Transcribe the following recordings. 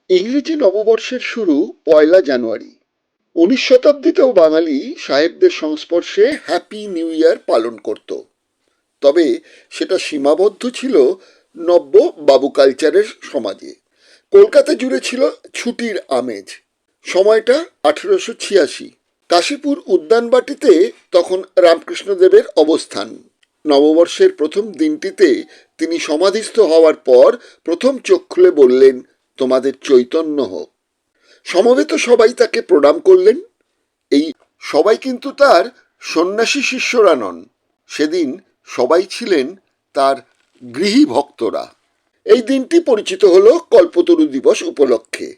ইংরেজি নববর্ষের শুরু পয়লা জানুয়ারি। 19 শতাব্দীতেও বাঙালি সাহেবদের সংস্পর্শে হ্যাপি নিউ ইয়ার পালন করত। তবে সেটা সীমাবদ্ধ ছিল নব্য বাবু কালচারের সমাজে। কলকাতা জুড়ে ছিল ছুটির আমেজ। সময়টা 1886। কাশীপুর উদ্যানবাটিতে তখন রামকৃষ্ণদেবের অবস্থান। নববর্ষের প্রথম দিনটিতে তিনি সমাধিস্থ হওয়ার পর প্রথম চোখ খুলে বললেন, তোমাদের চৈতন্য হোক। সমবেত সবাই তাকে প্রণাম করলেন। এই সবাই কিন্তু তার সন্ন্যাসী শিষ্যরা নন, সেদিন সবাই ছিলেন তার গৃহী ভক্তরা। এই দিনটি পরিচিত হল কল্পতরু দিবস উপলক্ষে।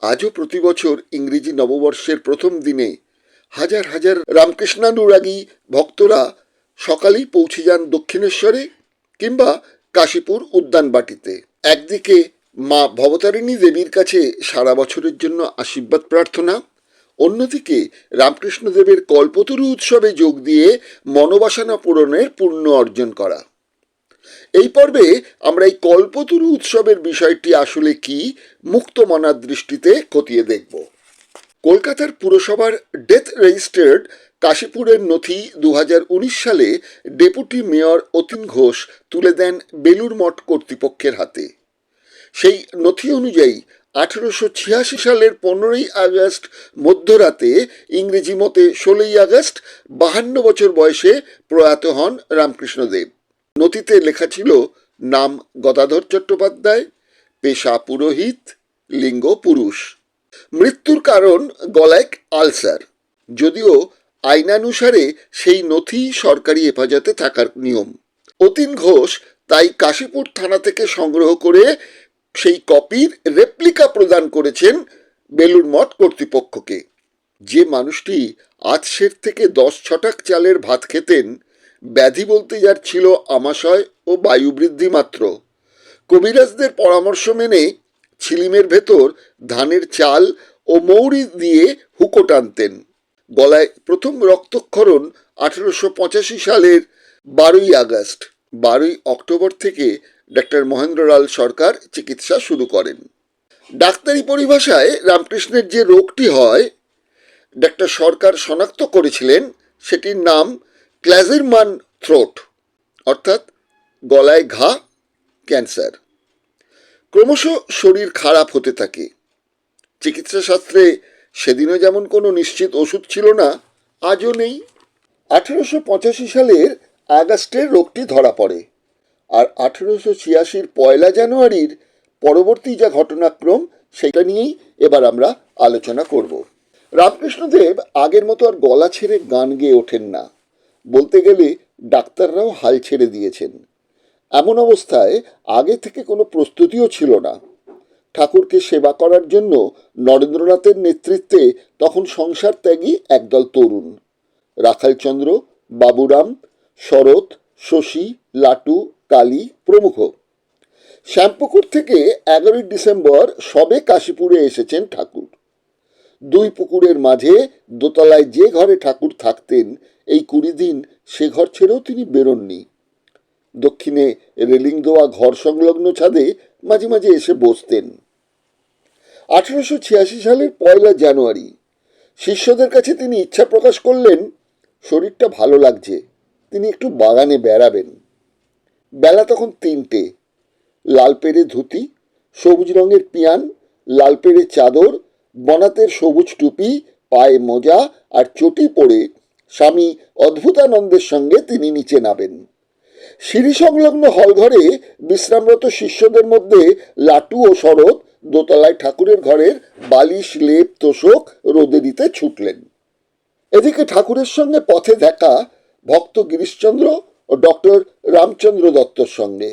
আজও প্রতি বছর ইংরেজি নববর্ষের প্রথম দিনে হাজার হাজার রামকৃষ্ণানুরাগী ভক্তরা সকালেই পৌঁছে যান দক্ষিণেশ্বরে কিংবা কাশীপুর উদ্যানবাটিতে। একদিকে মা ভবতারিণী দেবীর কাছে সারা বছরের জন্য আশীর্বাদ প্রার্থনা, অন্যদিকে রামকৃষ্ণদেবের কল্পতরু উৎসবে যোগ দিয়ে মনোবাসনা পূরণের পুণ্য অর্জন করা। এই পর্বে আমরা এই কল্পতরু উৎসবের বিষয়টি আসলে কি মুক্তমনার দৃষ্টিতে খতিয়ে দেখব। কলকাতার পুরসভার ডেথ রেজিস্টার্ড কাশীপুরের নথি 2019 সালে ডেপুটি মেয়র অতীন ঘোষ তুলে দেন বেলুড় মঠ কর্তৃপক্ষের হাতে। সেই নথি অনুযায়ী 1886 সালের 15ই আগস্ট মধ্যরাতে, ইংরেজি মতে 16ই আগস্ট, 52 বছর বয়সে প্রয়াত হন রামকৃষ্ণদেব। নথিতে লেখা ছিল, নাম গদাধর চট্টোপাধ্যায়, পেশা পুরোহিত, লিঙ্গ পুরুষ, মৃত্যুর কারণ গলায় আলসার। যদিও আইনানুসারে সেই নথি সরকারি হেফাজতে থাকার নিয়ম। অতীন ঘোষ তাই কাশীপুর থানা থেকে সংগ্রহ করে সেই কপির রেপ্লিকা প্রদান করেছেন বেলুড় মঠ কর্তৃপক্ষকে। যে মানুষটি আধশের থেকে 10 ছটাক চালের ভাত খেতেন, ব্যাধি বলতে যার ছিল আমাশয় ও বায়ুবৃদ্ধি মাত্র, কবিরাজদের পরামর্শ মেনে ছিলিমের ভেতর ধানের চাল ও মৌরি দিয়ে হুঁকো টানতেন। গলায় প্রথম রক্তক্ষরণ 1885 সালের 12ই আগস্ট। 12ই অক্টোবর থেকে ডাক্তার মহেন্দ্রলাল সরকার চিকিৎসা শুরু করেন। ডাক্তারি পরিভাষায় রামকৃষ্ণের যে রোগটি হয় ডাক্তার সরকার শনাক্ত করেছিলেন, সেটির নাম ক্ল্যাজেরমান থ্রোট, অর্থাৎ গলায় ঘা, ক্যান্সার। ক্রমশ শরীর খারাপ হতে থাকে। চিকিৎসাশাস্ত্রে সেদিনও যেমন কোনো নিশ্চিত ওষুধ ছিল না, আজও নেই। 1885 সালের আগস্টের রোগটি ধরা পড়ে, আর 1886 পয়লা জানুয়ারির পরবর্তী যা ঘটনাক্রম সেটা নিয়েই এবার আমরা আলোচনা করব। রামকৃষ্ণদেব আগের মতো আর গলা ছেড়ে গান গেয়ে ওঠেন না। বলতে গেলে ডাক্তাররাও হাল ছেড়ে দিয়েছেন। এমন অবস্থায় আগে থেকে কোনো প্রস্তুতিও ছিল না। ঠাকুরকে সেবা করার জন্য নরেন্দ্রনাথের নেতৃত্বে তখন সংসার ত্যাগী একদল তরুণ, রাখালচন্দ্র, বাবুরাম, শরৎ, শশী, লাটু, কালী প্রমুখ। শ্যামপুকুর থেকে 11ই ডিসেম্বর সবে কাশীপুরে এসেছেন ঠাকুর। দুই পুকুরের মাঝে দোতলায় যে ঘরে ঠাকুর থাকতেন, এই 20 দিন সে ঘর ছেড়েও তিনি বেরোননি। দক্ষিণে রেলিং দেওয়া ঘর সংলগ্ন ছাদে মাঝে মাঝে এসে বসতেন। 1886 সালের পয়লা জানুয়ারি শিষ্যদের কাছে তিনি ইচ্ছা প্রকাশ করলেন, শরীরটা ভালো লাগছে, তিনি একটু বাগানে বেড়াবেন। বেলা তখন 3টে। লাল পেড়ে ধুতি, সবুজ রঙের পিয়ান, লাল পেড়ে চাদর, বনাতের সবুজ টুপি, পায়ে মোজা আর চটি পরে স্বামী অদ্ভুতানন্দের সঙ্গে তিনি নিচে নামেন। সিঁড়ি সংলগ্ন হলঘরে বিশ্রামরত শিষ্যদের মধ্যে লাটু ও শরৎ দোতলায় ঠাকুরের ঘরের বালিশ, লেপ, তোষক রোদে দিতে ছুটলেন। এদিকে ঠাকুরের সঙ্গে পথে দেখা ভক্ত গিরিশচন্দ্র ও ডক্টর রামচন্দ্র দত্তর সঙ্গে।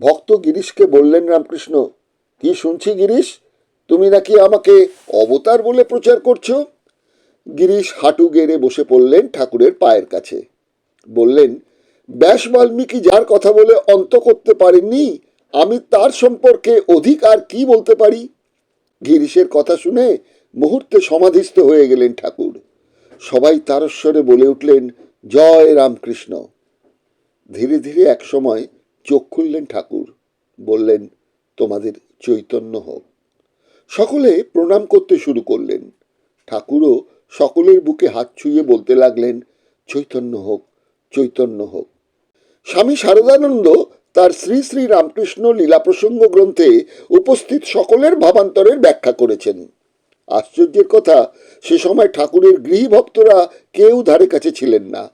ভক্ত গিরিশকে বললেন রামকৃষ্ণ, কি শুনছি গিরিশ, তুমি নাকি আমাকে অবতার বলে প্রচার করছো? গিরিশ হাঁটু গেড়ে বসে পড়লেন ঠাকুরের পায়ের কাছে। বললেন, ব্যাস বাল্মীকি যার কথা বলে অন্ত করতে পারেননি, আমি তার সম্পর্কে অধিক আর কি বলতে পারি? গিরিশের কথা শুনে মুহূর্তে সমাধিস্থ হয়ে গেলেন ঠাকুর। সবাই তারস্বরে বলে উঠলেন, জয় রামকৃষ্ণ। ধীরে ধীরে একসময় চোখ খুললেন ঠাকুর। বললেন, তোমাদের চৈতন্য হোক। সকলে প্রণাম করতে শুরু করলেন। ঠাকুরও সকলের বুকে হাত ছুঁয়ে বলতে লাগলেন, চৈতন্য হোক, চৈতন্য হোক। স্বামী শারদানন্দ তার শ্রী শ্রী রামকৃষ্ণ লীলা প্রসঙ্গ গ্রন্থে উপস্থিত সকলের ভাবান্তরের ব্যাখ্যা করেছেন। আশ্চর্যের কথা, সে সময় ঠাকুরের গৃহী ভক্তরা কেউ ধারে কাছে ছিলেন না।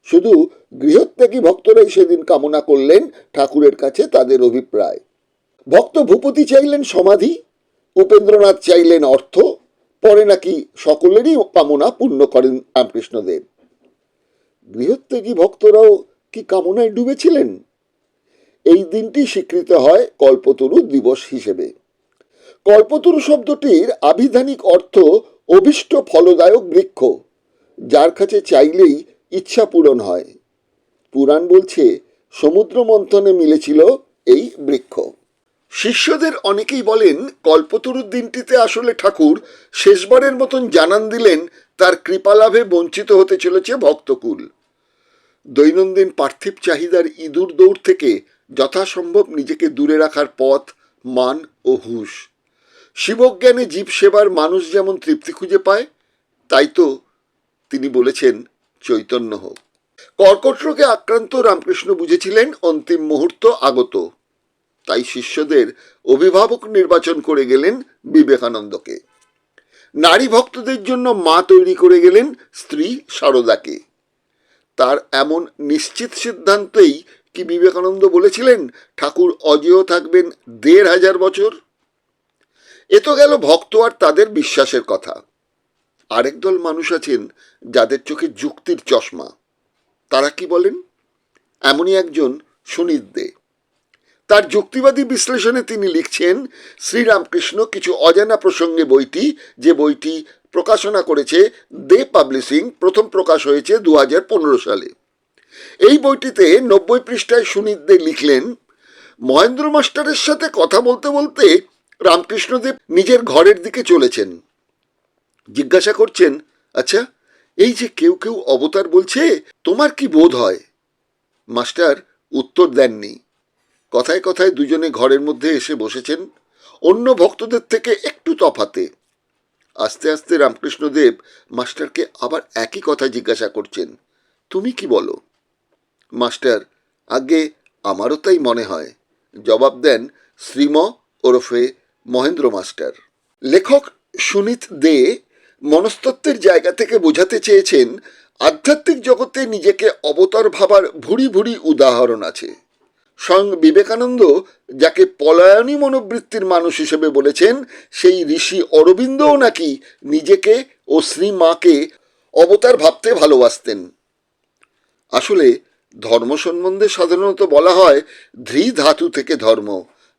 শুধু গৃহত্যাগী ভক্তরাই সেদিন কামনা করলেন ঠাকুরের কাছে তাদের অভিপ্রায়। ভক্ত ভূপতি চাইলেন সমাধি, উপেন্দ্রনাথ চাইলেন অর্থ, পরে নাকি সকলেরই কামনা পূর্ণ করেন রামকৃষ্ণদেব। গৃহত্যাগী ভক্তরাও কি কামনায় ডুবেছিলেন? এই দিনটি স্বীকৃত হয় কল্পতরু দিবস হিসেবে। কল্পতরু শব্দটির আভিধানিক অর্থ অভীষ্ট ফলদায়ক বৃক্ষ, যার কাছে চাইলেই ইচ্ছা পূরণ হয়। পুরাণ বলছে সমুদ্র মন্থনে মিলেছিল এই বৃক্ষ। শিষ্যদের অনেকেই বলেন কল্পতরুর দিনটিতে আসলে ঠাকুর শেষবারের মতন জানান দিলেন তার কৃপালাভে বঞ্চিত হতে চলেছে ভক্তকুল। দৈনন্দিন পার্থিব চাহিদার ইঁদুর দৌড় থেকে যথাসম্ভব নিজেকে দূরে রাখার পথ, মান ও হুঁশ। শিবজ্ঞানে জীব সেবার মানুষ যেমন তৃপ্তি খুঁজে পায়, তাই তো তিনি বলেছেন চৈতন্য হোক। কর্কট রোগে আক্রান্ত রামকৃষ্ণ বুঝেছিলেন অন্তিম মুহূর্ত আগত, তাই শিষ্যদের অভিভাবক নির্বাচন করে গেলেন বিবেকানন্দকে। নারী ভক্তদের জন্য মা তৈরি করে গেলেন স্ত্রী শারদাকে। তার এমন নিশ্চিত সিদ্ধান্তেই কি বিবেকানন্দ বলেছিলেন ঠাকুর অজেয় থাকবেন ১৫০০ বছর? এ তো গেল ভক্ত আর তাদের বিশ্বাসের কথা। আরেক দল মানুষ আছেন যাদের চোখে যুক্তির চশমা। তারা কি বলেন? এমনই একজন সুনীত দে। তার যুক্তিবাদী বিশ্লেষণে তিনি লিখছেন, শ্রীরামকৃষ্ণ কিছু অজানা প্রসঙ্গে বইটি, যে বইটি প্রকাশনা করেছে দে পাবলিশিং, প্রথম প্রকাশ হয়েছে ২০১৫ সালে। এই বইটিতে ৯০ পৃষ্ঠায় সুনীত দে লিখলেন, মহেন্দ্র মাস্টারের সাথে কথা বলতে বলতে রামকৃষ্ণদেব নিজের ঘরের দিকে চলেছেন। জিজ্ঞাসা করছেন, আচ্ছা, এই যে কেউ কেউ অবতার বলছে, তোমার কি বোধ হয়? মাস্টার উত্তর দেননি। কথায় কথায় দুজনে ঘরের মধ্যে এসে বসেছেন, অন্য ভক্তদের থেকে একটু তফাতে। আস্তে আস্তে রামকৃষ্ণদেব মাস্টারকে আবার একই কথা জিজ্ঞাসা করছেন, তুমি কি বলো? মাস্টার, আগে আমারও তাই মনে হয়, জবাব দেন শ্রীম ওরফে মহেন্দ্র মাস্টার। লেখক সুনীত দে মনস্তত্ত্বের জায়গা থেকে বোঝাতে চেয়েছেন আধ্যাত্মিক জগতে নিজেকে অবতার ভাবার ভুরি ভুরি উদাহরণ আছে। স্বয়ং বিবেকানন্দ যাকে পলায়নী মনোবৃত্তির মানুষ হিসেবে বলেছেন, সেই ঋষি অরবিন্দও নাকি নিজেকে ও শ্রীমাকে অবতার ভাবতে ভালোবাসতেন। আসলে ধর্ম সম্বন্ধে সাধারণত বলা হয় ধৃ ধাতু থেকে ধর্ম,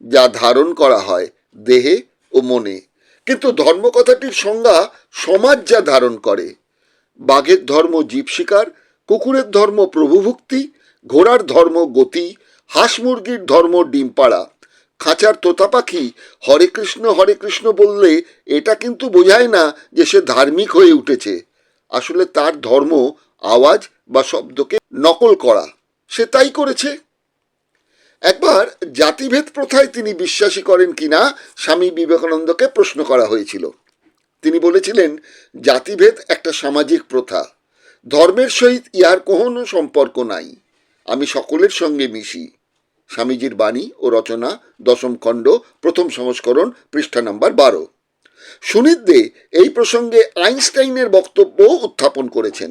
যা ধারণ করা হয় দেহে ও মনে। কিন্তু ধর্ম কথাটির সংজ্ঞা সমাজ যা ধারণ করে। বাঘের ধর্ম জীব শিকার, কুকুরের ধর্ম প্রভুভক্তি, ঘোড়ার ধর্ম গতি, হাঁস মুরগির ধর্ম ডিম পাড়া। খাঁচার তোতা পাখি হরে কৃষ্ণ বললে এটা কিন্তু বোঝায় না যে সে ধার্মিক হয়ে উঠেছে। আসলে তার ধর্ম আওয়াজ বা শব্দকে নকল করা, সে তাই করেছে। একবার জাতিভেদ প্রথায় তিনি বিশ্বাসী করেন কিনা স্বামী বিবেকানন্দকে প্রশ্ন করা হয়েছিল। তিনি বলেছিলেন, জাতিভেদ একটা সামাজিক প্রথা, ধর্মের সহিত ইহার কোনো সম্পর্ক নাই, আমি সকলের সঙ্গে মিশি। স্বামীজির বাণী ও রচনা, ১০ম খণ্ড, প্রথম সংস্করণ, পৃষ্ঠা নম্বর ১২। সুনীত দে এই প্রসঙ্গে আইনস্টাইনের বক্তব্য উত্থাপন করেছেন।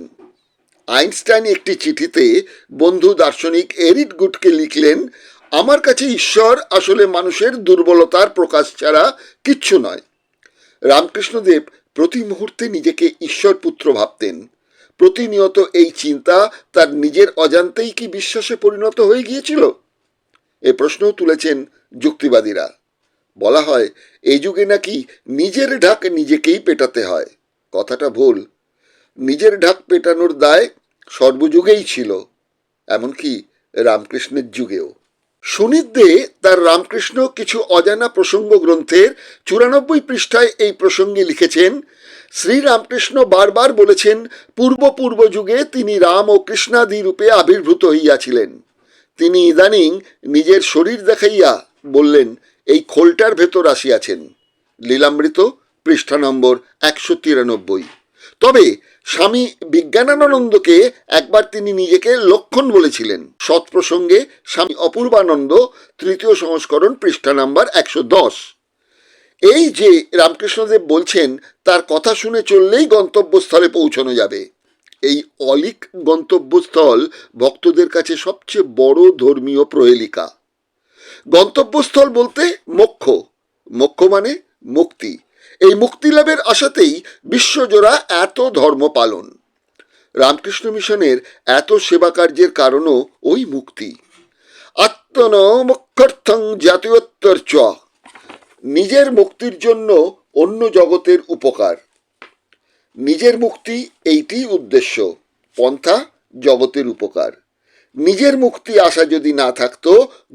আইনস্টাইন একটি চিঠিতে বন্ধু দার্শনিক এরিট গুডকে লিখলেন, আমার কাছে ঈশ্বর আসলে মানুষের দুর্বলতার প্রকাশ ছাড়া কিচ্ছু নয়। রামকৃষ্ণদেব প্রতি মুহূর্তে নিজেকে ঈশ্বর পুত্র ভাবতেন। প্রতিনিয়ত এই চিন্তা তার নিজের অজান্তেই কি বিশ্বাসে পরিণত হয়ে গিয়েছিল? এ প্রশ্নও তুলেছেন যুক্তিবাদীরা। বলা হয় এই যুগে নাকি নিজের ঢাক নিজেকেই পেটাতে হয়। কথাটা ভুল। নিজের ঢাক পেটানোর দায় সর্বযুগেই ছিল, এমনকি রামকৃষ্ণের যুগেও। সুনীত দে তার রামকৃষ্ণ কিছু অজানা প্রসঙ্গ গ্রন্থের ৯৪ পৃষ্ঠায় এই প্রসঙ্গে লিখেছেন, শ্রীরামকৃষ্ণ বারবার বলেছেন পূর্ব যুগে তিনি রাম ও কৃষ্ণাদি রূপে আবির্ভূত হইয়াছিলেন। তিনি ইদানিং নিজের শরীর দেখাইয়া বললেন, এই খোলটার ভেতর আসিয়াছেন। লীলামৃত পৃষ্ঠা নম্বর 193। তবে স্বামী বিজ্ঞানানন্দকে একবার তিনি নিজেকে লক্ষণ বলেছিলেন। সৎপ্রসঙ্গে স্বামী অপূর্বানন্দ তৃতীয় সংস্করণ পৃষ্ঠা নাম্বার 110। এই যে রামকৃষ্ণদেব বলছেন তার কথা শুনে চললেই গন্তব্যস্থলে পৌঁছানো যাবে। এই অলিক গন্তব্যস্থল ভক্তদের কাছে সবচেয়ে বড় ধর্মীয় প্রহেলিকা। গন্তব্যস্থল বলতে মোক্ষ, মোক্ষ মানে মুক্তি। এই মুক্তি লাভের আশাতেই বিশ্বজোড়া এত ধর্ম পালন। রামকৃষ্ণ মিশনের এত সেবা কার্যের কারণও ওই মুক্তি। আত্মন মুখ্যার্থং জাতীয়োত্তর চ, নিজের মুক্তির জন্য অন্য জগতের উপকার। নিজের মুক্তি এইটি উদ্দেশ্য, পন্থা জগতের উপকার। নিজের মুক্তি আশা যদি না থাকতো,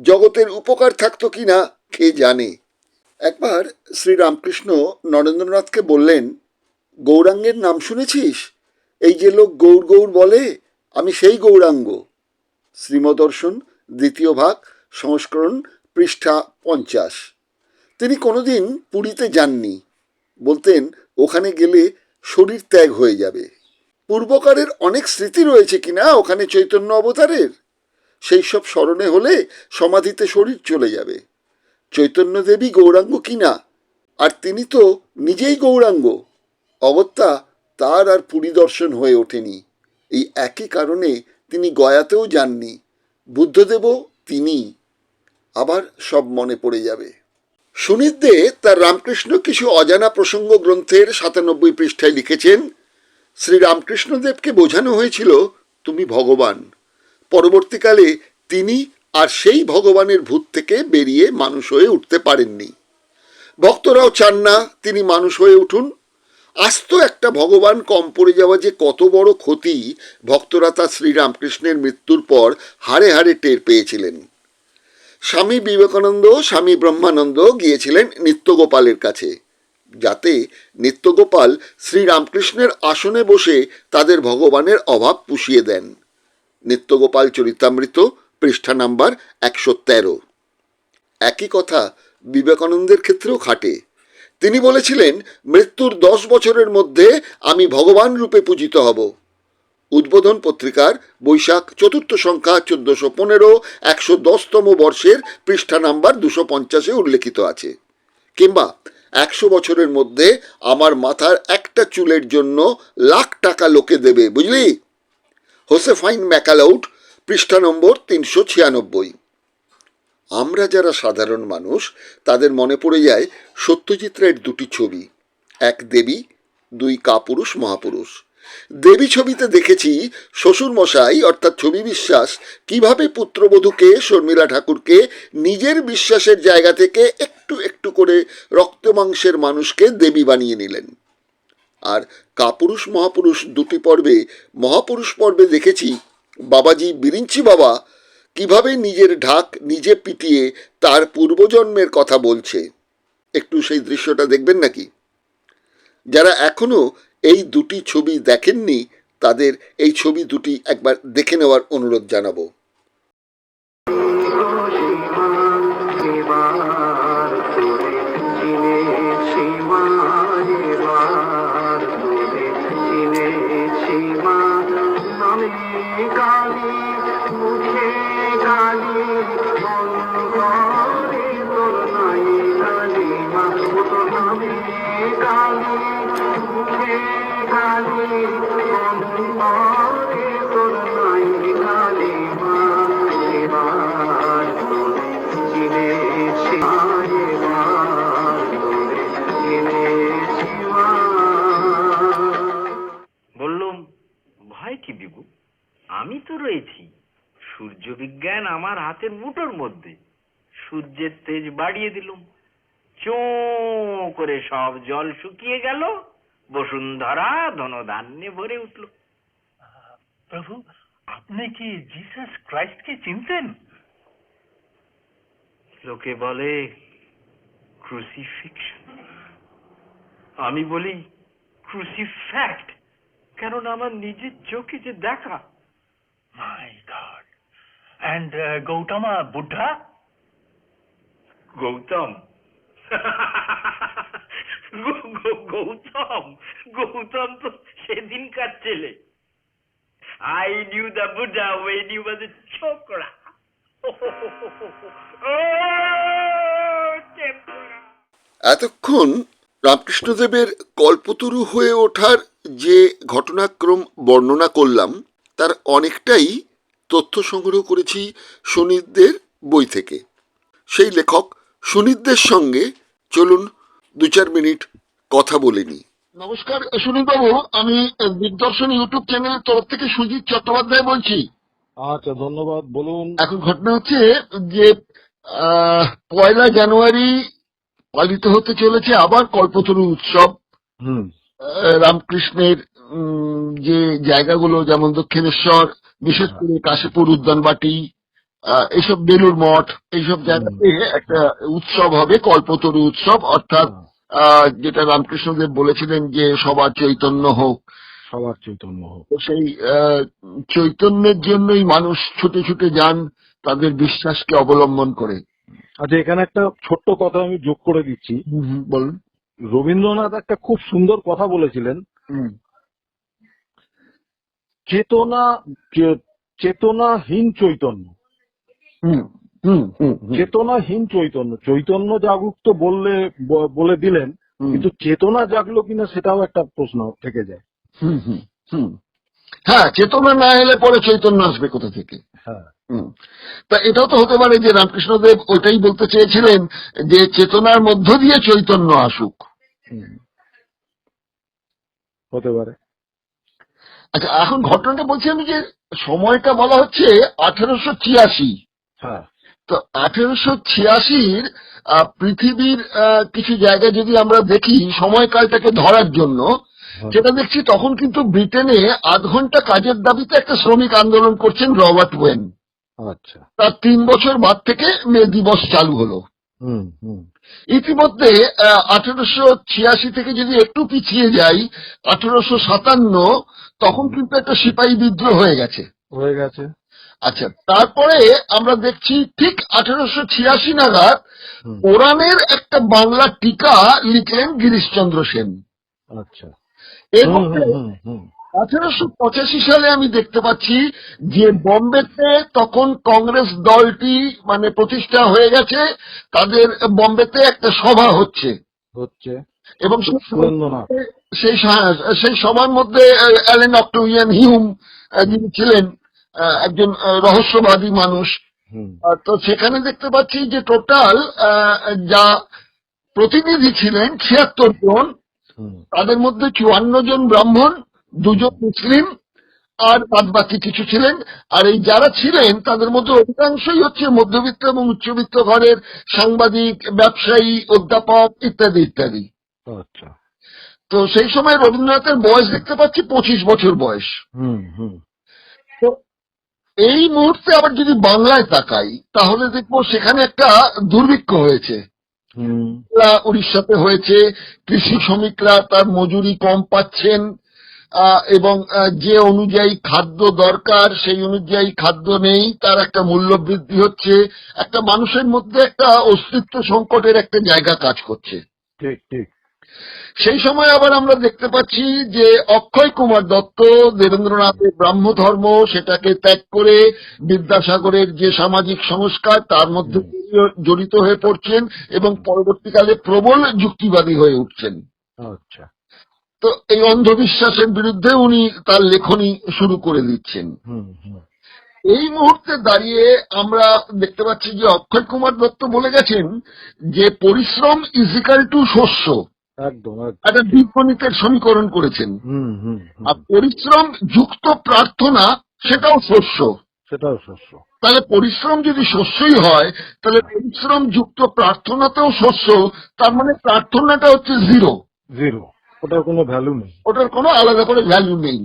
জগতের উপকার থাকতো কিনা কে জানে। একবার শ্রী রামকৃষ্ণ নরেন্দ্রনাথকে বললেন, গৌরাঙ্গের নাম শুনেছিস? এই যে লোক গৌর গৌর বলে, আমি সেই গৌরাঙ্গ। শ্রীমদর্শন দ্বিতীয় ভাগ সংস্করণ পৃষ্ঠা 50। তিনি কোনোদিন পুরীতে যাননি, বলতেন ওখানে গেলে শরীর ত্যাগ হয়ে যাবে। পূর্বকারের অনেক স্মৃতি রয়েছে কিনা ওখানে চৈতন্য অবতারের, সেই সব স্মরণে হলে সমাধিতে শরীর চলে যাবে। চৈতন্যদেবী গৌরাঙ্গ কিনা, আর তিনি তো নিজেই গৌরাঙ্গ। অগত্যা তার আর পুরী দর্শন হয়ে ওঠেনি। এই একই কারণে তিনি গয়াতেও যাননি। বুদ্ধদেবও তিনি। আবার সব মনে পড়ে যাবে। সুনীত দে তার রামকৃষ্ণ কিছু অজানা প্রসঙ্গ গ্রন্থের 97 পৃষ্ঠায় লিখেছেন, শ্রী রামকৃষ্ণদেবকে বোঝানো হয়েছিল তুমি ভগবান। পরবর্তীকালে তিনি আর সেই ভগবানের ভূত থেকে বেরিয়ে মানুষ হয়ে উঠতে পারেননি। ভক্তরাও চান না তিনি মানুষ হয়ে উঠুন। আস্ত একটা ভগবান কম পড়ে যাওয়া যে কত বড় ক্ষতি, ভক্তরা তা শ্রীরামকৃষ্ণের মৃত্যুর পর হাড়ে হাড়ে টের পেয়েছিলেন। স্বামী বিবেকানন্দ, স্বামী ব্রহ্মানন্দ গিয়েছিলেন নিত্যগোপালের কাছে, যাতে নিত্যগোপাল শ্রীরামকৃষ্ণের আসনে বসে তাদের ভগবানের অভাব পুষিয়ে দেন। নিত্যগোপাল চরিতামৃত পৃষ্ঠা নাম্বার 113। একই কথা বিবেকানন্দের ক্ষেত্রেও খাটে। তিনি বলেছিলেন, মৃত্যুর 10 বছরের মধ্যে আমি ভগবান রূপে পূজিত হব। উদ্বোধন পত্রিকার বৈশাখ 4 সংখ্যা 1415 110তম বর্ষের পৃষ্ঠা নাম্বার 250 উল্লেখিত আছে। কিংবা 100 বছরের মধ্যে আমার মাথার একটা চুলের জন্য লাখ টাকা লোকে দেবে, বুঝলি? হোসেফাইন ম্যাকালাউড পৃষ্ঠা নম্বর 396। আমরা যারা সাধারণ মানুষ তাদের মনে পড়ে যায় সত্যজিৎ রায়ের দুটি ছবি, এক দেবী, 2 কাপুরুষ মহাপুরুষ। দেবী ছবিতে দেখেছি শ্বশুরমশাই অর্থাৎ ছবি বিশ্বাস কিভাবে পুত্রবধূকে শর্মিলা ঠাকুরকে নিজের বিশ্বাসের জায়গা থেকে একটু একটু করে রক্ত মাংসের মানুষকে দেবী বানিয়ে নিলেন। আর কাপুরুষ মহাপুরুষ দুটি পর্বে, মহাপুরুষ পর্বে দেখেছি বাবাজি বিরিঞ্চি বাবা কিভাবে নিজের ঢাক নিজে পিটিয়ে তার পূর্বজন্মের কথা বলছে। একটু সেই দৃশ্যটা দেখবেন নাকি? যারা এখনো এই দুটি ছবি দেখেননি তাদের এই ছবি দুটি একবার দেখে নেওয়ার অনুরোধ জানাবো। বললুম, ভয় কি বিবু, আমি তো রয়েছি। সূর্য বিজ্ঞান আমার হাতের মুঠোর মধ্যে। সূর্যের তেজ বাড়িয়ে দিলুম, চোঁ করে সব জল শুকিয়ে গেল, বসুন্ধরা ধনধান্যে ভরে উঠল। প্রভু, আপনি কি জিসাস ক্রাইস্টকে চিনতেন? লোকে বলে ক্রুসিফিক্সন, আমি বলি ক্রুসিফ্যাক্ট, কেননা আমার নিজের চোখে যে দেখা। মাই গড! অ্যান্ড গৌতমা বুদ্ধা? গৌতম গৌতম, গৌতম তো সেদিনকার ছেলে। I knew the Buddha when he was a ছোকরা। ও টেম্পোরা। এতক্ষণ রামকৃষ্ণদেবের কল্পতরু হয়ে ওঠার যে ঘটনাক্রম বর্ণনা করলাম তার অনেকটাই তথ্য সংগ্রহ করেছি সুনীতদের বই থেকে। সেই লেখক সুনীতদের সঙ্গে চলুন 2-4 মিনিট কথা বলে নিই। নমস্কার সুনীতবাবু, আমি দিগদর্শন ইউটিউব চ্যানেলের তরফ থেকে সুজিত চট্টোপাধ্যায় বলছি। আচ্ছা, ধন্যবাদ, বলুন। এখন ঘটনা হচ্ছে যে 1 জানুয়ারি পালিত হতে চলেছে আবার কল্পতরু উৎসব। হুম। রামকৃষ্ণের যে জায়গাগুলো যেমন দক্ষিণেশ্বর, বিশেষ করে কাশীপুর উদ্যানবাটি, এইসব বেলুর মঠ, এইসব জায়গাতে একটা উৎসব হবে, কল্পতরু উৎসব। অর্থাৎ যেটা রামকৃষ্ণদেব বলেছিলেন যে সবার চৈতন্য হোক, সবার চৈতন্য হোক। তো সেই চৈতন্যের জন্যই মানুষ ছুটে ছুটে যান তাদের বিশ্বাসকে অবলম্বন করে। আচ্ছা, এখানে একটা ছোট্ট কথা আমি যোগ করে দিচ্ছি। বলুন। রবীন্দ্রনাথ একটা খুব সুন্দর কথা বলেছিলেন, চেতনাহীন চৈতন্য। চেতনাহীন চৈতন্য, চৈতন্য জাগরুক তো বলে দিলেন, কিন্তু চেতনা জাগলো কিনা সেটাও একটা প্রশ্ন থেকে যায়। হ্যাঁ, চেতনা না এলে পরে চৈতন্য আসবে কোথা থেকে? হ্যাঁ, তা এটাও তো হতে পারে যে রামকৃষ্ণদেব ওইটাই বলতে চেয়েছিলেন যে চেতনার মধ্য দিয়ে চৈতন্য আসুক। হতে পারে। আচ্ছা, এখন ঘটনাটা বলছি আমি যে সময়টা বলা হচ্ছে 1886। হ্যাঁ, তো 1886 পৃথিবীর কিছু জায়গা যদি আমরা দেখি সময়কালটাকে ধরার জন্য, যেটা দেখছি তখন কিন্তু ব্রিটেনে 8 ঘন্টা কাজের দাবিতে একটা শ্রমিক আন্দোলন করছেন রবার্ট ওয়েন। আচ্ছা। তার 3 বছর বাদ থেকে মে দিবস চালু হলো। ইতিমধ্যে 1886 থেকে যদি একটু পিছিয়ে যাই 1857, তখন কিন্তু একটা সিপাহী বিদ্রোহ হয়ে গেছে। আচ্ছা, তারপরে আমরা দেখছি ঠিক 1886 নাগাদ কোরআনের একটা বাংলা টিকা লিখলেন গিরিশচন্দ্র সেন। আচ্ছা। এর মধ্যে 1885 সালে আমি দেখতে পাচ্ছি যে বোম্বেতে তখন কংগ্রেস দলটি মানে প্রতিষ্ঠা হয়ে গেছে, তাদের বোম্বেতে একটা সভা হচ্ছে এবং সেই সভার মধ্যে অ্যালেন অক্টোভিয়ান হিউম যিনি ছিলেন একজন রহস্যবাদী মানুষ। তো সেখানে দেখতে পাচ্ছি যে টোটাল যা প্রতিনিধি ছিলেন 76 জন, তাদের মধ্যে 54 জন ব্রাহ্মণ, 2 জন মুসলিম, আর বাদ বাকি কিছু ছিলেন। আর এই যারা ছিলেন তাদের মধ্যে অধিকাংশই হচ্ছে মধ্যবিত্ত এবং উচ্চবিত্ত ঘরের সাংবাদিক, ব্যবসায়ী, অধ্যাপক ইত্যাদি ইত্যাদি। আচ্ছা। তো সেই সময় রবীন্দ্রনাথের বয়স দেখতে পাচ্ছি 25 বছর বয়স। তো এই মুহূর্তে আবার যদি বাংলায় তাকাই তাহলে দেখবো সেখানে একটা দুর্ভিক্ষ হয়েছে। উড়িষ্যাতে হয়েছে, কৃষি শ্রমিকরা তার মজুরি কম পাচ্ছেন এবং যে অনুযায়ী খাদ্য দরকার সেই অনুযায়ী খাদ্য নেই, তার একটা মূল্য বৃদ্ধি হচ্ছে, একটা মানুষের মধ্যে একটা অস্তিত্ব সংকটের একটা জায়গা কাজ করছে। ঠিক ঠিক। সেই সময় আবার আমরা দেখতে পাচ্ছি যে অক্ষয় কুমার দত্ত দেবেন্দ্রনাথের ব্রাহ্ম ধর্ম সেটাকে ত্যাগ করে বিদ্যাসাগরের যে সামাজিক সংস্কার তার মধ্যে জড়িত হয়ে পড়ছেন এবং পরবর্তীকালে প্রবল যুক্তিবাদী হয়ে উঠছেন। আচ্ছা। তো এই অন্ধবিশ্বাসের বিরুদ্ধে উনি তার লেখনী শুরু করে দিচ্ছেন। এই মুহূর্তে দাঁড়িয়ে আমরা দেখতে পাচ্ছি যে অক্ষয় কুমার দত্ত বলে গেছেন যে পরিশ্রম ইজ ইকুয়াল টু শস্য, একদম একটা বীজগণিতের সমীকরণ করেছেন। আর পরিশ্রম যুক্ত প্রার্থনা সেটাও শস্য। তাহলে পরিশ্রম যদি শস্যই হয় তাহলে পরিশ্রম যুক্ত প্রার্থনাতেও শস্য, তার মানে প্রার্থনাটা হচ্ছে জিরো। ওটার কোনো ভ্যালু নেই, ওটার কোনো আলাদা করে ভ্যালু নেই।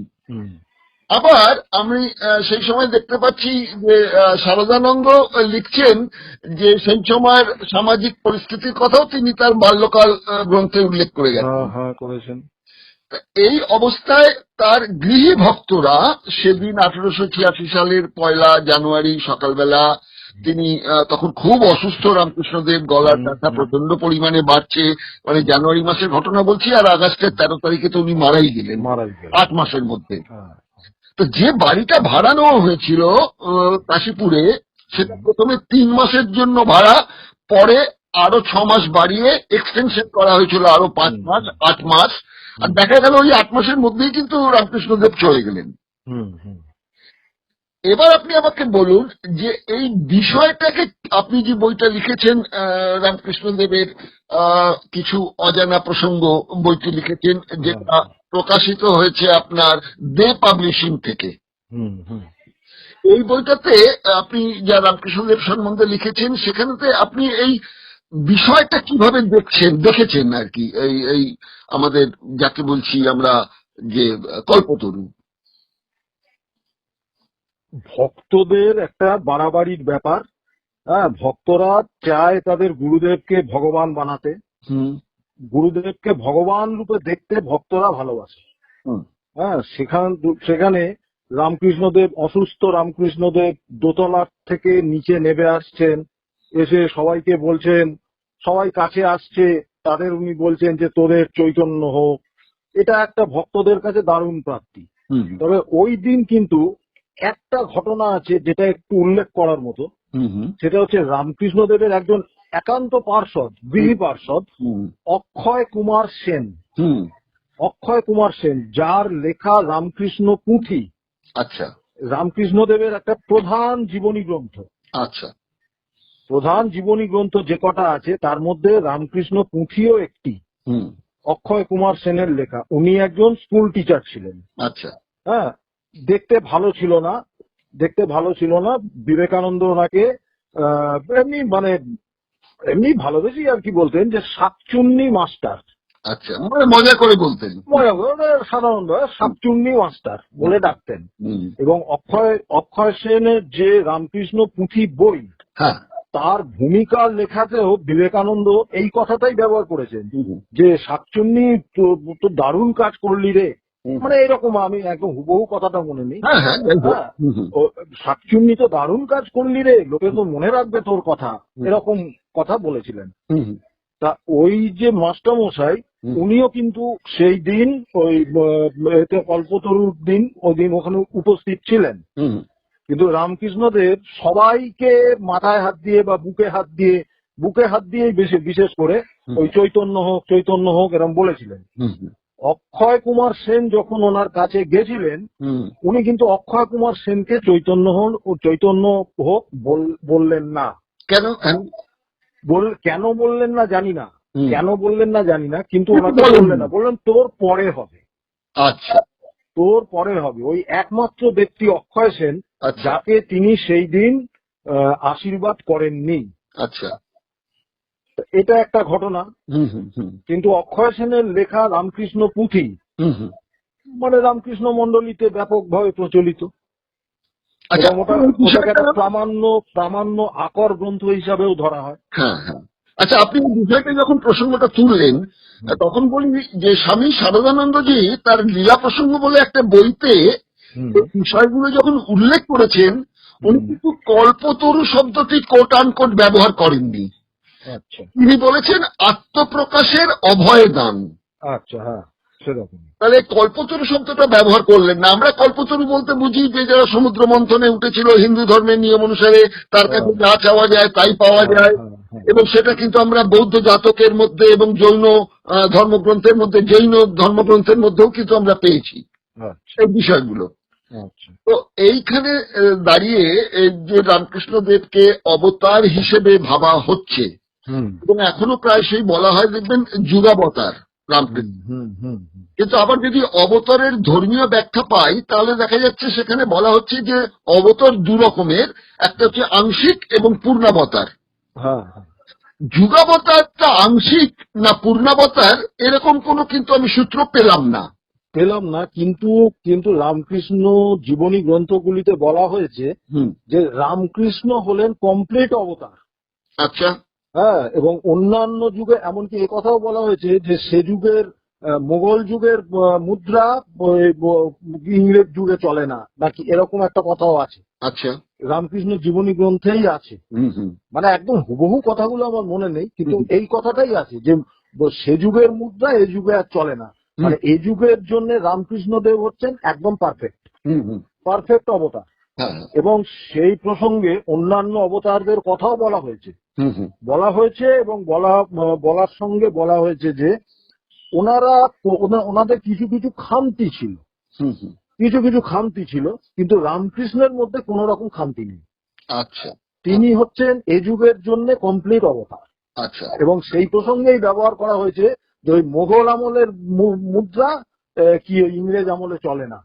আবার আমি সেই সময় দেখতে পাচ্ছি যে শারদানন্দ লিখছেন যে সেই সময়ের সামাজিক পরিস্থিতির কথাও তিনি তার বাল্যকাল গ্রন্থে উল্লেখ করে করেছেন। এই অবস্থায় তার গৃহী ভক্তরা সেদিন 1886 সালের 1 জানুয়ারি সকালবেলা তিনি তখন খুব অসুস্থ, রামকৃষ্ণদেব, গলার ব্যথা প্রচন্ড পরিমাণে বাড়ছে, মানে জানুয়ারি মাসের ঘটনা বলছি, আর আগস্টের 13 তারিখে তো উনি মারাই গেলেন 8 মাসের মধ্যে। তো যে বাড়িটা ভাড়া নেওয়া হয়েছিল কাশীপুরে, সেটা প্রথমে 3 মাসের জন্য ভাড়া, পরে আরো 6 মাস বাড়িয়ে এক্সটেনশন করা হয়েছিল আরো 5 মাস, 8 মাস। আর দেখা গেল ওই 8 মাসের মধ্যেই কিন্তু রামকৃষ্ণদেব চলে গেলেন। এবার আপনি আমাকে বলুন যে এই বিষয়টাকে, আপনি যে বইটা লিখেছেন রামকৃষ্ণদেবের কিছু অজানা প্রসঙ্গ, বইটি লিখেছেন, যেটা প্রকাশিত হয়েছে আপনার দে পাবলিশিং থেকে। এই বইটাতে আপনি যা রামকৃষ্ণদেব সম্বন্ধে লিখেছেন, সেখানেতে আপনি এই বিষয়টা কিভাবে দেখেছেন আর কি, এই আমাদের যাকে বলছি আমরা যে কল্পতরু। ভক্তদের একটা বাড়াবাড়ির ব্যাপার। হ্যাঁ, ভক্তরা চায় তাদের গুরুদেবকে ভগবান বানাতে, গুরুদেবকে ভগবান রূপে দেখতে ভক্তরা ভালোবাসে। হ্যাঁ, সেখানে রামকৃষ্ণদেব অসুস্থ, রামকৃষ্ণদেব দোতলার থেকে নিচে নেমে আসছেন, এসে সবাইকে বলছেন, সবাই কাছে আসছে, তাদের উনি বলছেন যে তোদের চৈতন্য হোক। এটা একটা ভক্তদের কাছে দারুণ প্রাপ্তি। তবে ওই দিন কিন্তু একটা ঘটনা আছে যেটা একটু উল্লেখ করার মতো, সেটা হচ্ছে রামকৃষ্ণদেবের একজন একান্ত পার্ষদ, গৃহী পার্ষদ অক্ষয় কুমার সেন। অক্ষয় কুমার সেন, যার লেখা রামকৃষ্ণ পুঁথি, আচ্ছা, রামকৃষ্ণদেবের একটা প্রধান জীবনী গ্রন্থ। আচ্ছা, প্রধান জীবনী গ্রন্থ যে কটা আছে তার মধ্যে রামকৃষ্ণ পুঁথিও একটি, অক্ষয় কুমার সেনের লেখা। উনি একজন স্কুল টিচার ছিলেন। আচ্ছা, হ্যাঁ, দেখতে ভালো ছিল না। বিবেকানন্দ ওনাকে এমনি ভালোবেসি আর কি বলতেন যে শাকচুন্নি মাস্টার। আচ্ছা, মজা করে বলতেন, সাধারণভাবে শাকচুন্নি মাস্টার বলে ডাকতেন। এবং অক্ষয় সেনের যে রামকৃষ্ণ পুঁথি বই, তার ভূমিকার লেখাতেও বিবেকানন্দ এই কথাটাই ব্যবহার করেছেন যে শাকচুন্নি তো দারুণ কাজ করলি রে, মানে এরকম, আমি একদম হুবহু কথাটা মনে নেই। শাকচুন্নি তো দারুণ কাজ করলি রে, লোকে তো মনে রাখবে তোর কথা, এরকম কথা বলেছিলেন। তা ওই যে মাস্টারমশাই, উনিও কিন্তু সেই দিন ওই কল্পতরুর দিন, ওই দিন ওখানে উপস্থিত ছিলেন। কিন্তু রামকৃষ্ণদেব সবাইকে মাথায় হাত দিয়ে বা বুকে হাত দিয়ে বিশেষ করে ওই চৈতন্য হোক এরকম বলেছিলেন। অক্ষয় কুমার সেন যখন ওনার কাছে গেছিলেন, উনি কিন্তু অক্ষয় কুমার সেনকে চৈতন্য হোক বললেন না। কেন বললেন না জানি না, কিন্তু ওনাকে বললেন না, বললেন তোর পরে হবে। আচ্ছা, তোর পরে হবে। ওই একমাত্র ব্যক্তি অক্ষয় সেন, যাকে তিনি সেই দিন আশীর্বাদ করেননি। আচ্ছা, এটা একটা ঘটনা। কিন্তু অক্ষয় সেনের লেখা রামকৃষ্ণ পুঁথি মানে রামকৃষ্ণ মণ্ডলীতে ব্যাপকভাবে প্রচলিত। প্রামাণ্য আকর গ্রন্থ হিসাবেও ধরা হয়। আচ্ছা, আপনি বিষয়টা যখন প্রসঙ্গটা তুললেন, তখন বলি যে স্বামী শারদানন্দজি তার লীলা প্রসঙ্গ বলে একটা বইতে বিষয়গুলো যখন উল্লেখ করেছেন, উনি কিন্তু কল্পতরু শব্দটি কোট আনকোট ব্যবহার করেননি। তিনি বলেছেন আত্মপ্রকাশের অভয় দান। আচ্ছা, হ্যাঁ, সেরকম। তাহলে কল্পতরু শব্দটা ব্যবহার করলেন না। আমরা কল্পতরু বলতে বুঝি যে যারা সমুদ্র মন্থনে উঠেছিল হিন্দু ধর্মের নিয়ম অনুসারে, তার কাছে যা চাওয়া যায় তাই পাওয়া যায়, এবং সেটা কিন্তু আমরা বৌদ্ধ জাতকের মধ্যে এবং জৈন ধর্মগ্রন্থের মধ্যেও কিন্তু আমরা পেয়েছি এই বিষয়গুলো। তো এইখানে দাঁড়িয়ে যে রামকৃষ্ণদেবকে অবতার হিসেবে ভাবা হচ্ছে, এবং এখনো প্রায় সেই বলা হয়, দেখবেন যুগাবতার রামকৃষ্ণ। কিন্তু আবার যদি অবতারের ধর্মীয় ব্যাখ্যা পাই, তাহলে দেখা যাচ্ছে সেখানে বলা হচ্ছে যে অবতার দু রকমের, একটা হচ্ছে আংশিক এবং পূর্ণাবতার। যুগাবতারটা আংশিক না পূর্ণাবতার, এরকম কোনো কিন্তু আমি সূত্র পেলাম না। কিন্তু রামকৃষ্ণ জীবনী গ্রন্থগুলিতে বলা হয়েছে যে রামকৃষ্ণ হলেন কমপ্লিট অবতার। আচ্ছা, হ্যাঁ, এবং অন্যান্য যুগে এমনকি কথাও বলা হয়েছে যে সে যুগের মোগল যুগের মুদ্রা ইংরেজ যুগে চলে না নাকি এরকম একটা কথাও আছে, আচ্ছা। রামকৃষ্ণ জীবনী গ্রন্থেই আছে। হুম হুম মানে একদম হুবহু কথাগুলো আমার মনে নেই, কিন্তু এই কথাটাই আছে যে সে যুগের মুদ্রা এই যুগে আর চলে না। মানে এই যুগের জন্য রামকৃষ্ণ দেব হচ্ছেন একদম পারফেক্ট, হুম হুম পারফেক্ট অবতার। হ্যাঁ হ্যাঁ, এবং সেই প্রসঙ্গে অন্যান্য অবতারদের কথাও বলা হয়েছে, হুম হুম এবং বলার সঙ্গে বলা হয়েছে যে ওনাদের কিছু কিছু খামতি ছিল, হুম হুম কিছু খামতি ছিল, কিন্তু রামকৃষ্ণের মধ্যে কোন রকম খামতি নেই। আচ্ছা তিনি হচ্ছেন এ যুগের জন্য কমপ্লিট অবতার। আচ্ছা এবং সেই প্রসঙ্গেই ব্যবহার করা হয়েছে যে ওই মোগল আমলের মুদ্রা কি ওই ইংরেজ আমলে চলে না,